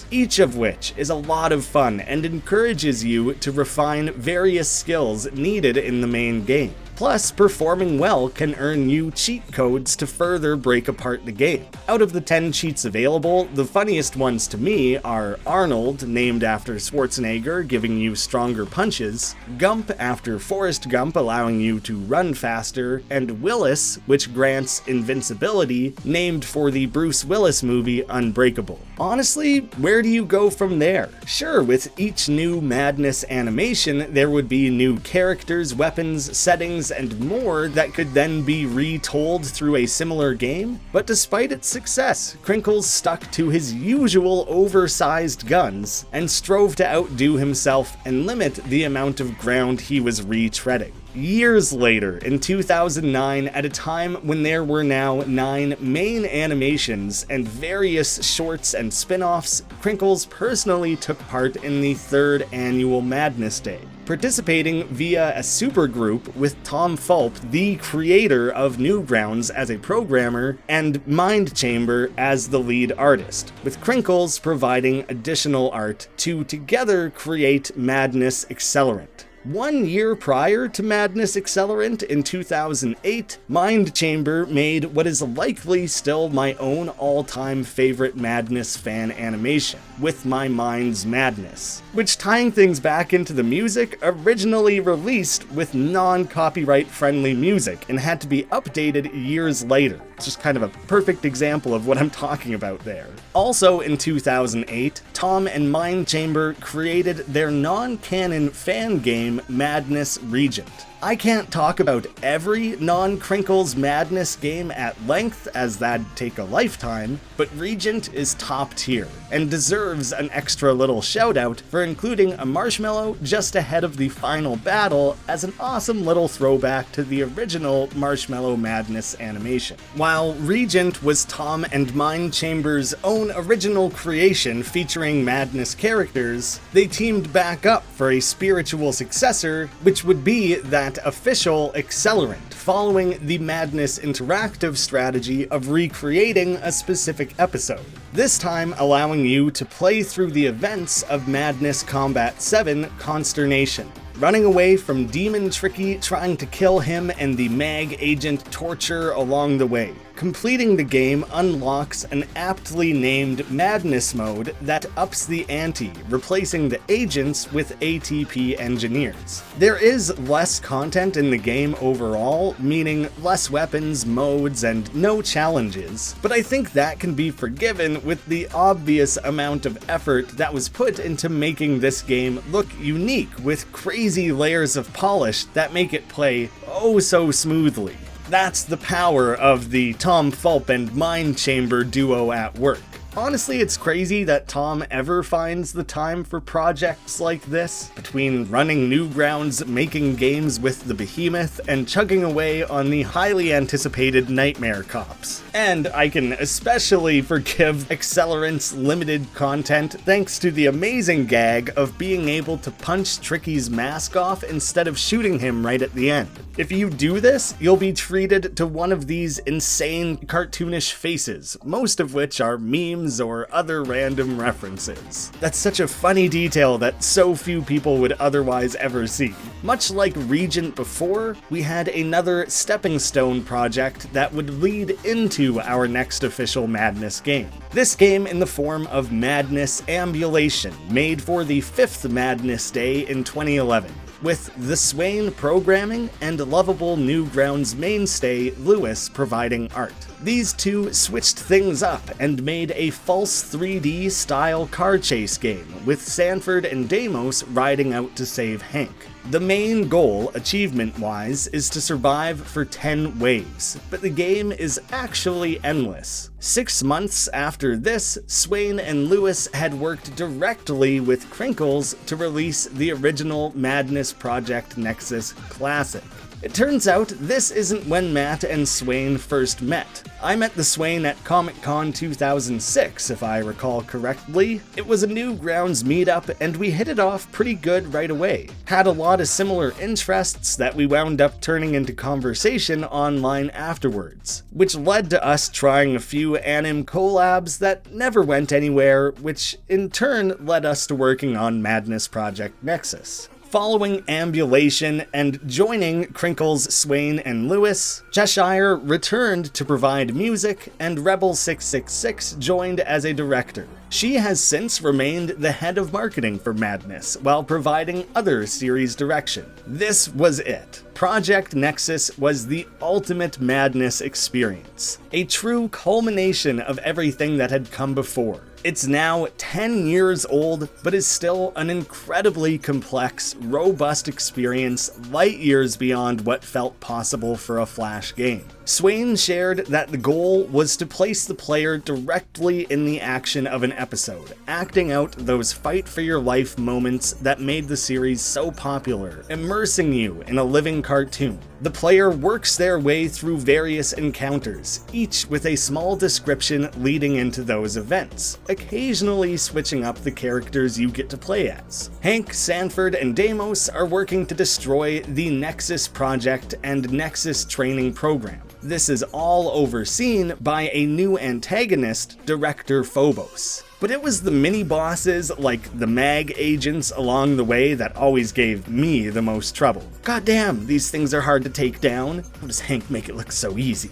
Each of which is a lot of fun and encourages you to refine various skills needed in the main game. Plus, performing well can earn you cheat codes to further break apart the game. Out of the 10 cheats available, the funniest ones to me are Arnold, named after Schwarzenegger, giving you stronger punches, Gump after Forrest Gump, allowing you to run faster, and Willis, which grants invincibility, named for the Bruce Willis movie Unbreakable. Honestly, where do you go from there? Sure, with each new Madness animation, there would be new characters, weapons, settings, and more that could then be retold through a similar game, but despite its success, Krinkels stuck to his usual oversized guns and strove to outdo himself and limit the amount of ground he was retreading. Years later, in 2009, at a time when there were now 9 main animations and various shorts and spin-offs, Krinkels personally took part in the 3rd annual Madness Day, participating via a supergroup with Tom Fulp, the creator of Newgrounds, as a programmer, and Mind Chamber as the lead artist, with Krinkels providing additional art to together create Madness Accelerant. 1 year prior to Madness Accelerant, in 2008, Mind Chamber made what is likely still my own all-time favorite Madness fan animation, With My Mind's Madness, which, tying things back into the music, originally released with non-copyright friendly music and had to be updated years later. It's just kind of a perfect example of what I'm talking about there. Also in 2008, Tom and Mind Chamber created their non-canon fan game Madness Regent. I can't talk about every non-Krinkels Madness game at length, as that'd take a lifetime, but Regent is top tier, and deserves an extra little shout out for including a marshmallow just ahead of the final battle as an awesome little throwback to the original Marshmallow Madness animation. While Regent was Tom and Mind Chamber's own original creation featuring Madness characters, they teamed back up for a spiritual successor, which would be that official Accelerant, following the Madness Interactive strategy of recreating a specific episode, this time allowing you to play through the events of Madness Combat 7 Consternation, running away from Demon Tricky trying to kill him and the Mag Agent Torture along the way. Completing the game unlocks an aptly named Madness mode that ups the ante, replacing the agents with ATP engineers. There is less content in the game overall, meaning less weapons, modes, and no challenges, but I think that can be forgiven with the obvious amount of effort that was put into making this game look unique with crazy layers of polish that make it play oh so smoothly. That's the power of the Tom Fulp and Mind Chamber duo at work. Honestly, it's crazy that Tom ever finds the time for projects like this, between running Newgrounds, making games with the Behemoth, and chugging away on the highly anticipated Nightmare Cops. And I can especially forgive Accelerant's limited content thanks to the amazing gag of being able to punch Tricky's mask off instead of shooting him right at the end. If you do this, you'll be treated to one of these insane cartoonish faces, most of which are memes names or other random references. That's such a funny detail that so few people would otherwise ever see. Much like Regent before, we had another stepping stone project that would lead into our next official Madness game. This game in the form of Madness Ambulation, made for the 5th Madness Day in 2011. With the Swain programming and lovable Newgrounds mainstay Lewis providing art. These two switched things up and made a false 3D style car chase game, with Sanford and Deimos riding out to save Hank. The main goal, achievement-wise, is to survive for 10 waves, but the game is actually endless. 6 months after this, Swain and Lewis had worked directly with Krinkels to release the original Madness Project Nexus Classic. It turns out this isn't when Matt and Swain first met. I met the Swain at Comic-Con 2006, if I recall correctly. It was a Newgrounds meetup, and we hit it off pretty good right away. Had a lot of similar interests that we wound up turning into conversation online afterwards, which led to us trying a few anim collabs that never went anywhere, which in turn led us to working on Madness Project Nexus. Following Ambulation and joining Krinkels, Swain, and Lewis, Cheshyre returned to provide music, and Rebel666 joined as a director. She has since remained the head of marketing for Madness, while providing other series direction. This was it. Project Nexus was the ultimate Madness experience, a true culmination of everything that had come before. It's now 10 years old, but is still an incredibly complex, robust experience light years beyond what felt possible for a Flash game. Swain shared that the goal was to place the player directly in the action of an episode, acting out those fight-for-your-life moments that made the series so popular, immersing you in a living cartoon. The player works their way through various encounters, each with a small description leading into those events, occasionally switching up the characters you get to play as. Hank, Sanford, and Deimos are working to destroy the Nexus Project and Nexus Training Program. This is all overseen by a new antagonist, Director Phobos. But it was the mini-bosses, like the MAG agents along the way, that always gave me the most trouble. Goddamn, these things are hard to take down. How does Hank make it look so easy?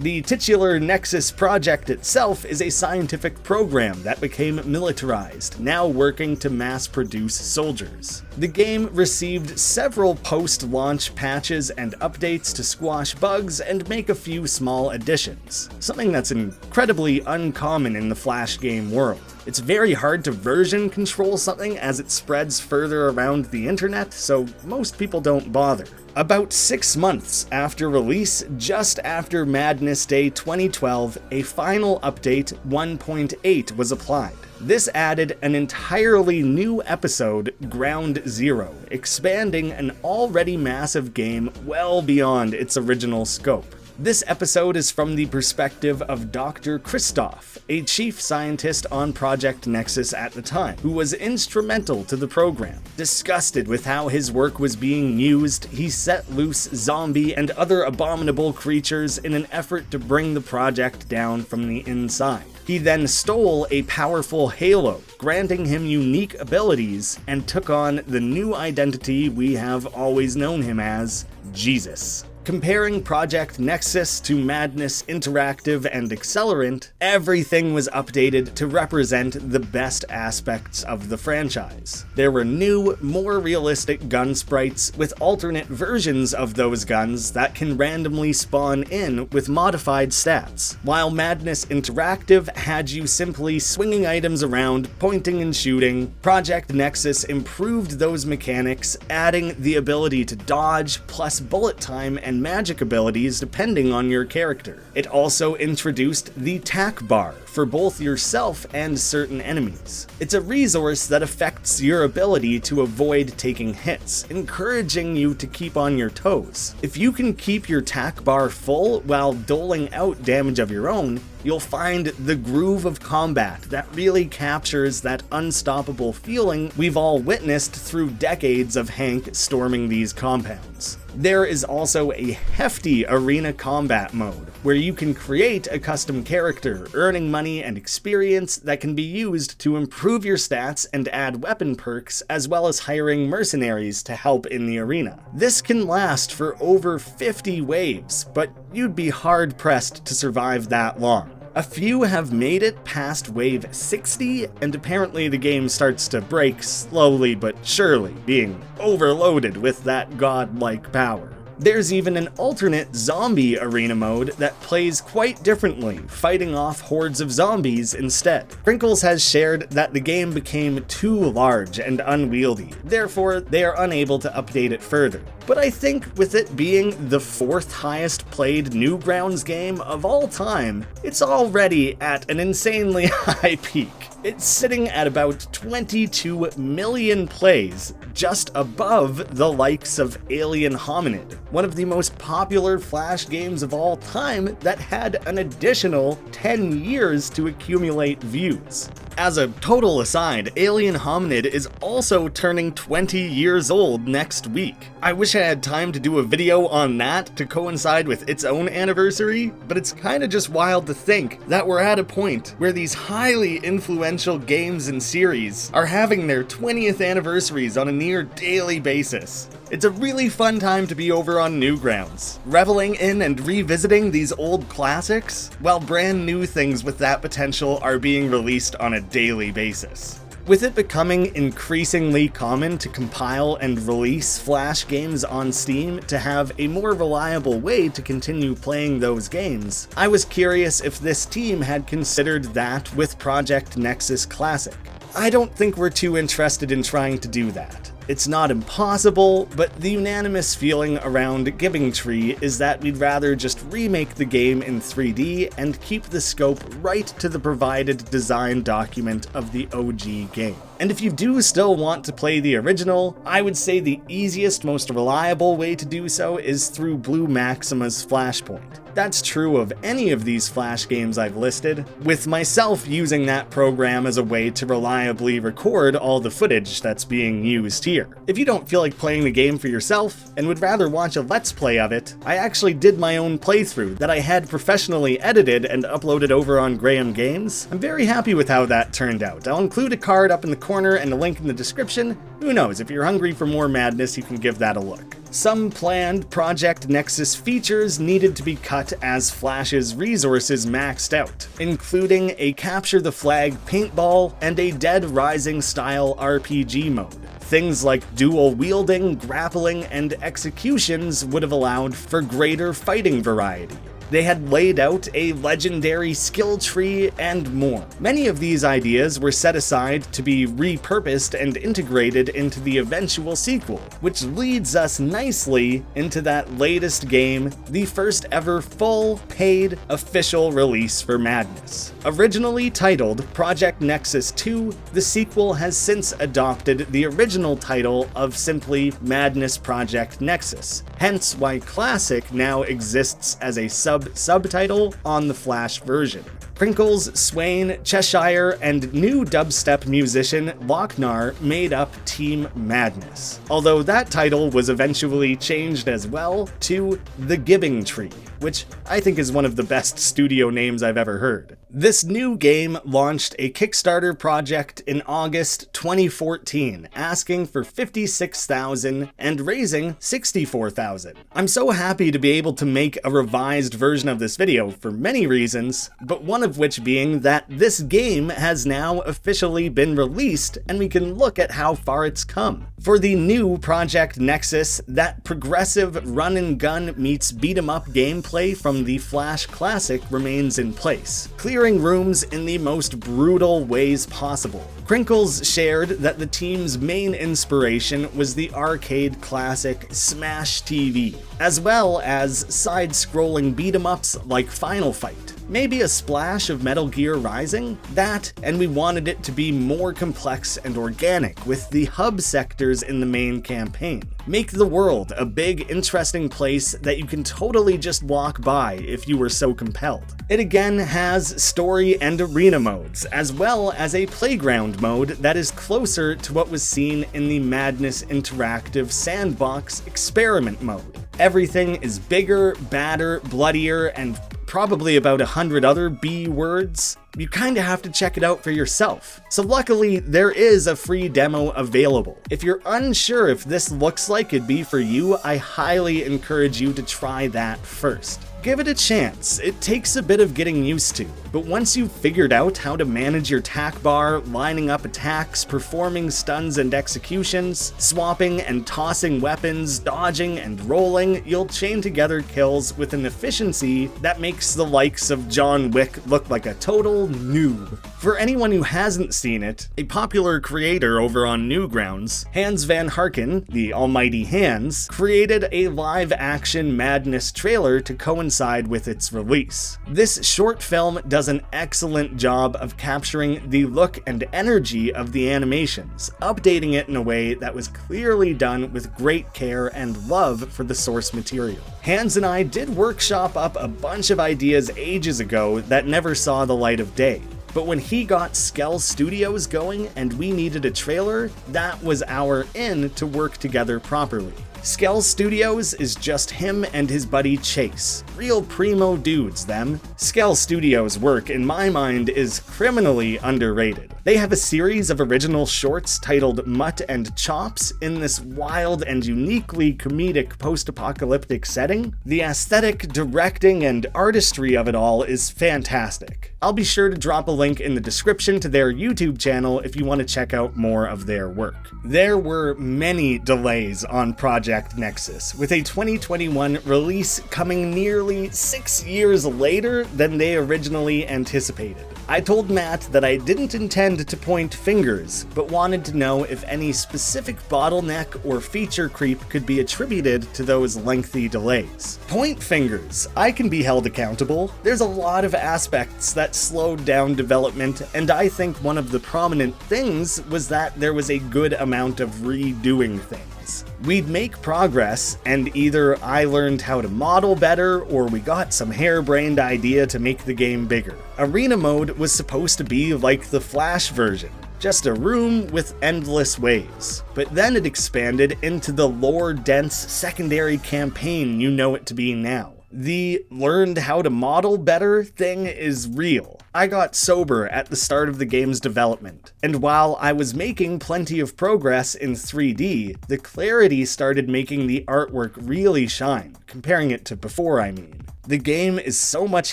The titular Nexus Project itself is a scientific program that became militarized, now working to mass-produce soldiers. The game received several post-launch patches and updates to squash bugs and make a few small additions, something that's incredibly uncommon in the Flash game world. It's very hard to version control something as it spreads further around the internet, so most people don't bother. About 6 months after release, just after Madness Day 2012, a final update 1.8 was applied. This added an entirely new episode, Ground Zero, expanding an already massive game well beyond its original scope. This episode is from the perspective of Dr. Christoph, a chief scientist on Project Nexus at the time, who was instrumental to the program. Disgusted with how his work was being used, he set loose zombie and other abominable creatures in an effort to bring the project down from the inside. He then stole a powerful halo, granting him unique abilities, and took on the new identity we have always known him as, Jesus. Comparing Project Nexus to Madness Interactive and Accelerant, everything was updated to represent the best aspects of the franchise. There were new, more realistic gun sprites with alternate versions of those guns that can randomly spawn in with modified stats, while Madness Interactive had you simply swinging items around, pointing and shooting. Project Nexus improved those mechanics, adding the ability to dodge, plus bullet time and magic abilities depending on your character. It also introduced the tack bar for both yourself and certain enemies. It's a resource that affects your ability to avoid taking hits, encouraging you to keep on your toes. If you can keep your tack bar full while doling out damage of your own, you'll find the groove of combat that really captures that unstoppable feeling we've all witnessed through decades of Hank storming these compounds. There is also a hefty arena combat mode, where you can create a custom character, earning money and experience that can be used to improve your stats and add weapon perks, as well as hiring mercenaries to help in the arena. This can last for over 50 waves, but you'd be hard-pressed to survive that long. A few have made it past wave 60, and apparently the game starts to break slowly but surely, being overloaded with that godlike power. There's even an alternate zombie arena mode that plays quite differently, fighting off hordes of zombies instead. Krinkels has shared that the game became too large and unwieldy, therefore they are unable to update it further. But I think with it being the 4th highest played Newgrounds game of all time, it's already at an insanely high peak. It's sitting at about 22 million plays, just above the likes of Alien Hominid, one of the most popular Flash games of all time that had an additional 10 years to accumulate views. As a total aside, Alien Hominid is also turning 20 years old next week. I wish I had time to do a video on that to coincide with its own anniversary, but it's kinda just wild to think that we're at a point where these highly influential games and series are having their 20th anniversaries on a near daily basis. It's a really fun time to be over on Newgrounds, reveling in and revisiting these old classics, while brand new things with that potential are being released on a daily basis. With it becoming increasingly common to compile and release Flash games on Steam to have a more reliable way to continue playing those games, I was curious if this team had considered that with Project Nexus Classic. I don't think we're too interested in trying to do that. It's not impossible, but the unanimous feeling around Giving Tree is that we'd rather just remake the game in 3D and keep the scope right to the provided design document of the OG game. And if you do still want to play the original, I would say the easiest, most reliable way to do so is through Blue Maxima's Flashpoint. That's true of any of these Flash games I've listed, with myself using that program as a way to reliably record all the footage that's being used here. If you don't feel like playing the game for yourself, and would rather watch a Let's Play of it, I actually did my own playthrough that I had professionally edited and uploaded over on Graham Games. I'm very happy with how that turned out. I'll include a card up in the corner and a link in the description. Who knows, if you're hungry for more madness, you can give that a look. Some planned Project Nexus features needed to be cut as Flash's resources maxed out, including a Capture the Flag paintball and a Dead Rising style RPG mode. Things like dual wielding, grappling, and executions would have allowed for greater fighting variety. They had laid out a legendary skill tree and more. Many of these ideas were set aside to be repurposed and integrated into the eventual sequel, which leads us nicely into that latest game, the first ever full, paid, official release for Madness. Originally titled Project Nexus 2, the sequel has since adopted the original title of simply Madness Project Nexus, hence why Classic now exists as a subtitle on the Flash version. Krinkels, Swain, Cheshyre, and new dubstep musician Lochnar made up Team Madness, although that title was eventually changed as well to The Giving Tree, which I think is one of the best studio names I've ever heard. This new game launched a Kickstarter project in August 2014, asking for $56,000 and raising $64,000. I'm so happy to be able to make a revised version of this video for many reasons, but one of which being that this game has now officially been released and we can look at how far it's come. For the new Project Nexus, that progressive run and gun meets beat 'em up gameplay from the Flash Classic remains in place, clearing rooms in the most brutal ways possible. Krinkels shared that the team's main inspiration was the arcade classic Smash TV, as well as side-scrolling beat 'em ups like Final Fight. Maybe a splash of Metal Gear Rising? That, and we wanted it to be more complex and organic with the hub sectors in the main campaign. Make the world a big, interesting place that you can totally just walk by if you were so compelled. It again has story and arena modes, as well as a playground mode that is closer to what was seen in the Madness Interactive Sandbox experiment mode. Everything is bigger, badder, bloodier, and probably about 100 other B words. You kinda have to check it out for yourself. So luckily, there is a free demo available. If you're unsure if this looks like it'd be for you, I highly encourage you to try that first. Give it a chance. It takes a bit of getting used to, but once you've figured out how to manage your tack bar, lining up attacks, performing stuns and executions, swapping and tossing weapons, dodging and rolling, you'll chain together kills with an efficiency that makes the likes of John Wick look like a total noob. For anyone who hasn't seen it, a popular creator over on Newgrounds, Hans Van Harken, the almighty Hans, created a live-action Madness trailer to coincide with its release. This short film does an excellent job of capturing the look and energy of the animations, updating it in a way that was clearly done with great care and love for the source material. Hans and I did workshop up a bunch of ideas ages ago that never saw the light of day. But when he got Skell Studios going and we needed a trailer, that was our in to work together properly. Skell Studios is just him and his buddy Chase. Real primo dudes, them. Skell Studios' work, in my mind, is criminally underrated. They have a series of original shorts titled Mutt and Chops in this wild and uniquely comedic post-apocalyptic setting. The aesthetic, directing, and artistry of it all is fantastic. I'll be sure to drop a link in the description to their YouTube channel if you want to check out more of their work. There were many delays on Project Nexus, with a 2021 release coming nearly 6 years later than they originally anticipated. I told Matt that I didn't intend to point fingers, but wanted to know if any specific bottleneck or feature creep could be attributed to those lengthy delays. Point fingers. I can be held accountable. There's a lot of aspects that slowed down development, and I think one of the prominent things was that there was a good amount of redoing things. We'd make progress, and either I learned how to model better, or we got some harebrained idea to make the game bigger. Arena mode was supposed to be like the Flash version, just a room with endless ways. But then it expanded into the lore-dense secondary campaign you know it to be now. The learned how to model better thing is real. I got sober at the start of the game's development, and while I was making plenty of progress in 3D, the clarity started making the artwork really shine, comparing it to before, I mean. The game is so much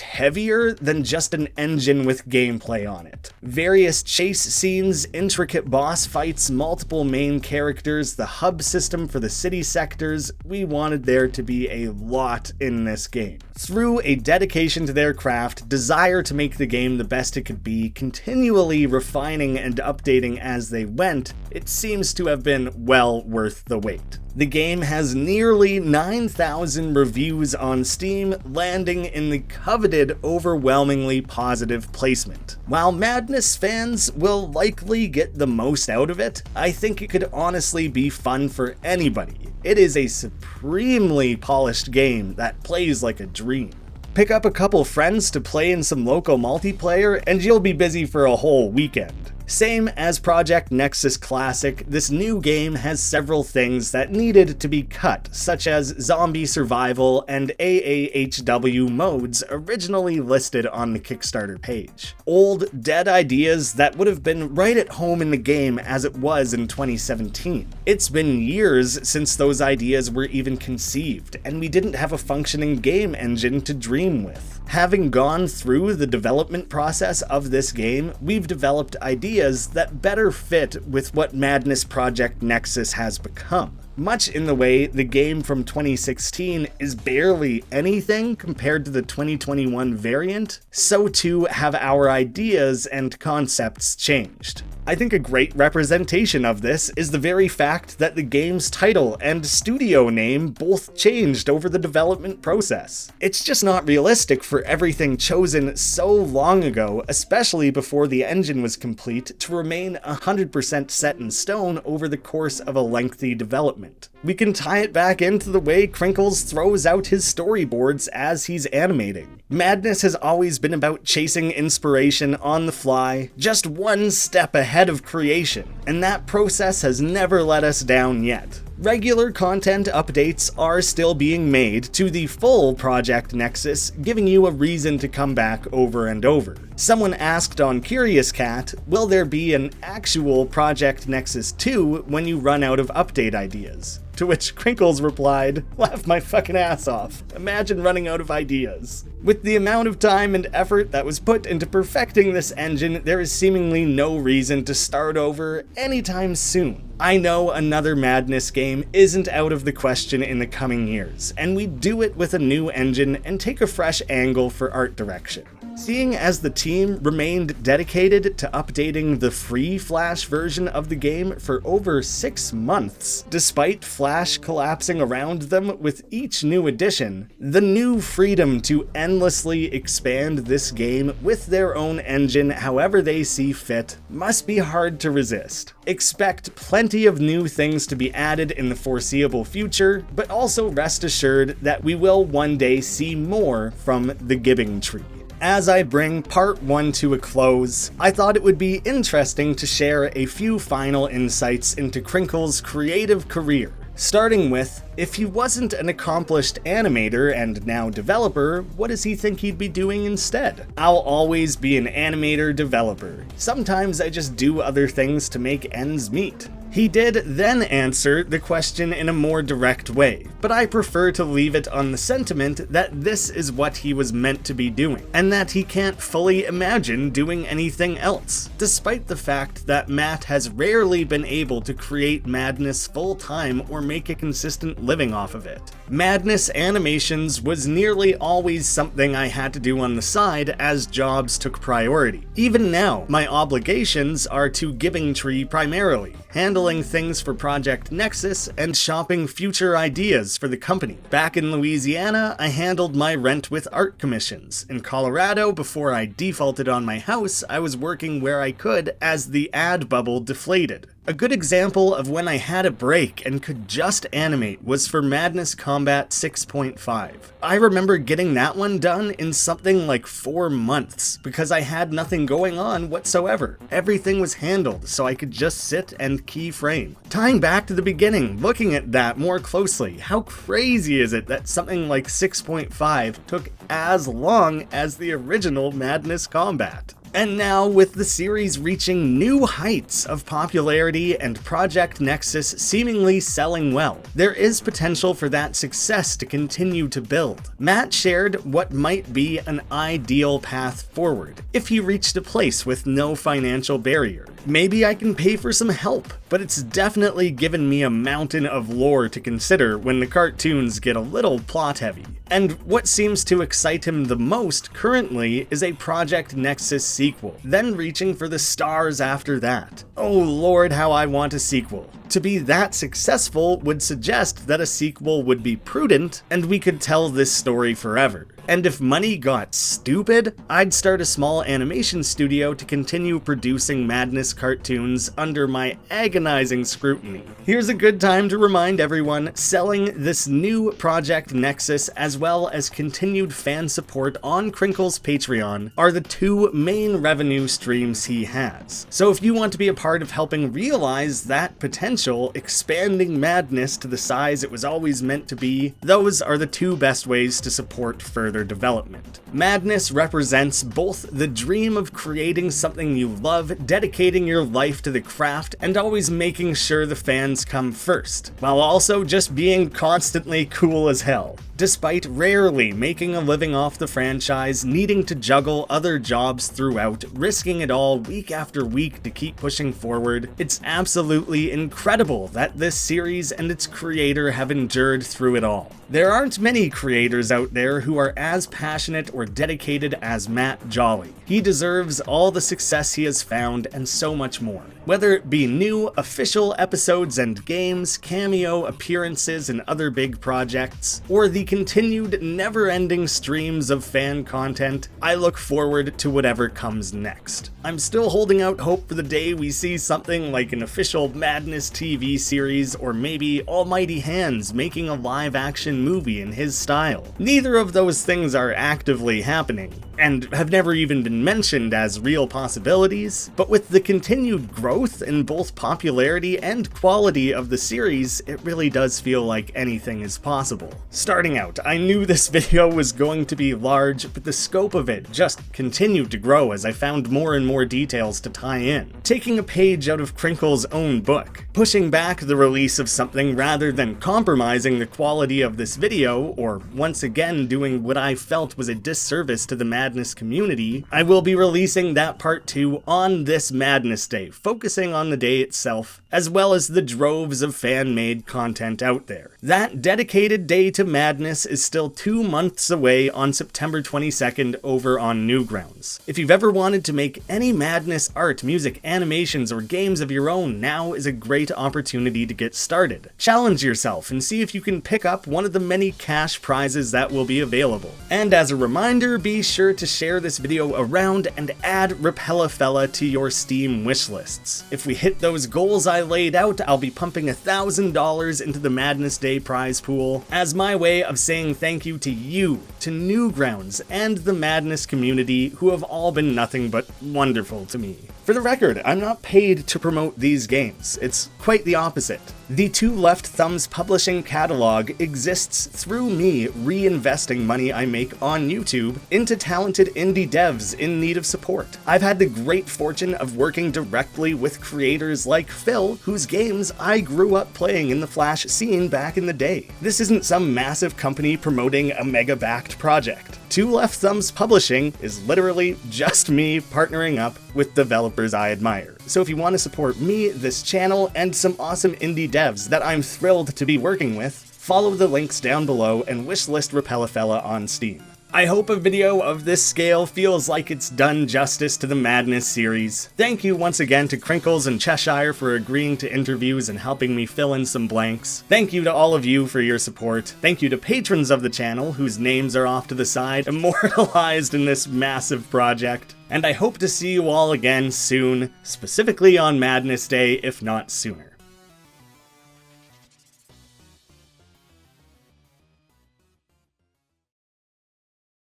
heavier than just an engine with gameplay on it. Various chase scenes, intricate boss fights, multiple main characters, the hub system for the city sectors, we wanted there to be a lot in this game. Through a dedication to their craft, desire to make the game the best it could be, continually refining and updating as they went, it seems to have been well worth the wait. The game has nearly 9,000 reviews on Steam, landing in the coveted, overwhelmingly positive placement. While Madness fans will likely get the most out of it, I think it could honestly be fun for anybody. It is a supremely polished game that plays like a dream. Pick up a couple friends to play in some local multiplayer, and you'll be busy for a whole weekend. Same as Project Nexus Classic, this new game has several things that needed to be cut, such as zombie survival and AAHW modes originally listed on the Kickstarter page. Old, dead ideas that would have been right at home in the game as it was in 2017. It's been years since those ideas were even conceived, and we didn't have a functioning game engine to dream with. Having gone through the development process of this game, we've developed ideas that better fit with what Madness Project Nexus has become. Much in the way the game from 2016 is barely anything compared to the 2021 variant, so too have our ideas and concepts changed. I think a great representation of this is the very fact that the game's title and studio name both changed over the development process. It's just not realistic for everything chosen so long ago, especially before the engine was complete, to remain 100% set in stone over the course of a lengthy development. We can tie it back into the way Krinkels throws out his storyboards as he's animating. Madness has always been about chasing inspiration on the fly, just one step ahead of creation, and that process has never let us down yet. Regular content updates are still being made to the full Project Nexus, giving you a reason to come back over and over. Someone asked on Curious Cat, will there be an actual Project Nexus 2 when you run out of update ideas? To which Krinkels replied, laugh my fucking ass off. Imagine running out of ideas. With the amount of time and effort that was put into perfecting this engine, there is seemingly no reason to start over anytime soon. I know another Madness game isn't out of the question in the coming years, and we do it with a new engine and take a fresh angle for art direction. Seeing as the team remained dedicated to updating the free Flash version of the game for over 6 months, despite Flash collapsing around them with each new edition, the new freedom to endlessly expand this game with their own engine however they see fit must be hard to resist. Expect plenty of new things to be added in the foreseeable future, but also rest assured that we will one day see more from the Giving Tree. As I bring part 1 to a close, I thought it would be interesting to share a few final insights into Krinkels' creative career. Starting with, if he wasn't an accomplished animator and now developer, what does he think he'd be doing instead? I'll always be an animator developer. Sometimes I just do other things to make ends meet. He did then answer the question in a more direct way, but I prefer to leave it on the sentiment that this is what he was meant to be doing, and that he can't fully imagine doing anything else, despite the fact that Matt has rarely been able to create Madness full-time or make a consistent living off of it. Madness Animations was nearly always something I had to do on the side as jobs took priority. Even now, my obligations are to Giving Tree primarily, handling things for Project Nexus and shopping future ideas for the company. Back in Louisiana, I handled my rent with art commissions. In Colorado, before I defaulted on my house, I was working where I could as the ad bubble deflated. A good example of when I had a break and could just animate was for Madness Combat 6.5. I remember getting that one done in something like 4 months because I had nothing going on whatsoever. Everything was handled so I could just sit and keyframe. Tying back to the beginning, looking at that more closely, how crazy is it that something like 6.5 took as long as the original Madness Combat? And now, with the series reaching new heights of popularity and Project Nexus seemingly selling well, there is potential for that success to continue to build. Matt shared what might be an ideal path forward if he reached a place with no financial barrier. Maybe I can pay for some help, but it's definitely given me a mountain of lore to consider when the cartoons get a little plot heavy. And what seems to excite him the most currently is a Project Nexus sequel, then reaching for the stars after that. Oh lord, how I want a sequel. To be that successful would suggest that a sequel would be prudent, and we could tell this story forever. And if money got stupid, I'd start a small animation studio to continue producing Madness cartoons under my agonizing scrutiny. Here's a good time to remind everyone, selling this new Project Nexus as well as continued fan support on Krinkels' Patreon are the 2 main revenue streams he has. So if you want to be a part of helping realize that potential, expanding Madness to the size it was always meant to be, those are the 2 best ways to support further development. Madness represents both the dream of creating something you love, dedicating your life to the craft, and always making sure the fans come first, while also just being constantly cool as hell. despite rarely making a living off the franchise, needing to juggle other jobs throughout, risking it all week after week to keep pushing forward. It's absolutely incredible that this series and its creator have endured through it all. There aren't many creators out there who are as passionate or dedicated as Matt Jolly. He deserves all the success he has found and so much more. Whether it be new, official episodes and games, cameo appearances in other big projects, or the continued never-ending streams of fan content, I look forward to whatever comes next. I'm still holding out hope for the day we see something like an official Madness TV series, or maybe Almighty Hands making a live-action movie in his style. Neither of those things are actively happening, and have never even been mentioned as real possibilities, but with the continued growth in both popularity and quality of the series, it really does feel like anything is possible. Starting out, I knew this video was going to be large, but the scope of it just continued to grow as I found more and more details to tie in. Taking a page out of Krinkels' own book, pushing back the release of something rather than compromising the quality of this video, or once again doing what I felt was a disservice to the Madness community, I will be releasing that part 2 on this Madness Day, focusing on the day itself, as well as the droves of fan-made content out there. That dedicated day to Madness is still 2 months away on September 22nd over on Newgrounds. If you've ever wanted to make any Madness art, music, animations, or games of your own, now is a great opportunity to get started. Challenge yourself and see if you can pick up one of the many cash prizes that will be available. And as a reminder, be sure to share this video around and add Repella to your Steam wishlists. If we hit those goals I laid out, I'll be pumping $1,000 into the Madness Day prize pool as my way of saying thank you to you, to Newgrounds, and the Madness community, who have all been nothing but wonderful to me. For the record, I'm not paid to promote these games. It's quite the opposite. The Two Left Thumbs publishing catalog exists through me reinvesting money I make on YouTube into talented indie devs in need of support. I've had the great fortune of working directly with creators like Phil, whose games I grew up playing in the Flash scene back in the day. This isn't some massive company promoting a mega-backed project. Two Left Thumbs Publishing is literally just me partnering up with developers I admire. So if you want to support me, this channel, and some awesome indie devs that I'm thrilled to be working with, follow the links down below and wishlist Repella on Steam. I hope a video of this scale feels like it's done justice to the Madness series. Thank you once again to Krinkels and Cheshyre for agreeing to interviews and helping me fill in some blanks. Thank you to all of you for your support. Thank you to patrons of the channel whose names are off to the side, immortalized in this massive project. And I hope to see you all again soon, specifically on Madness Day, if not sooner.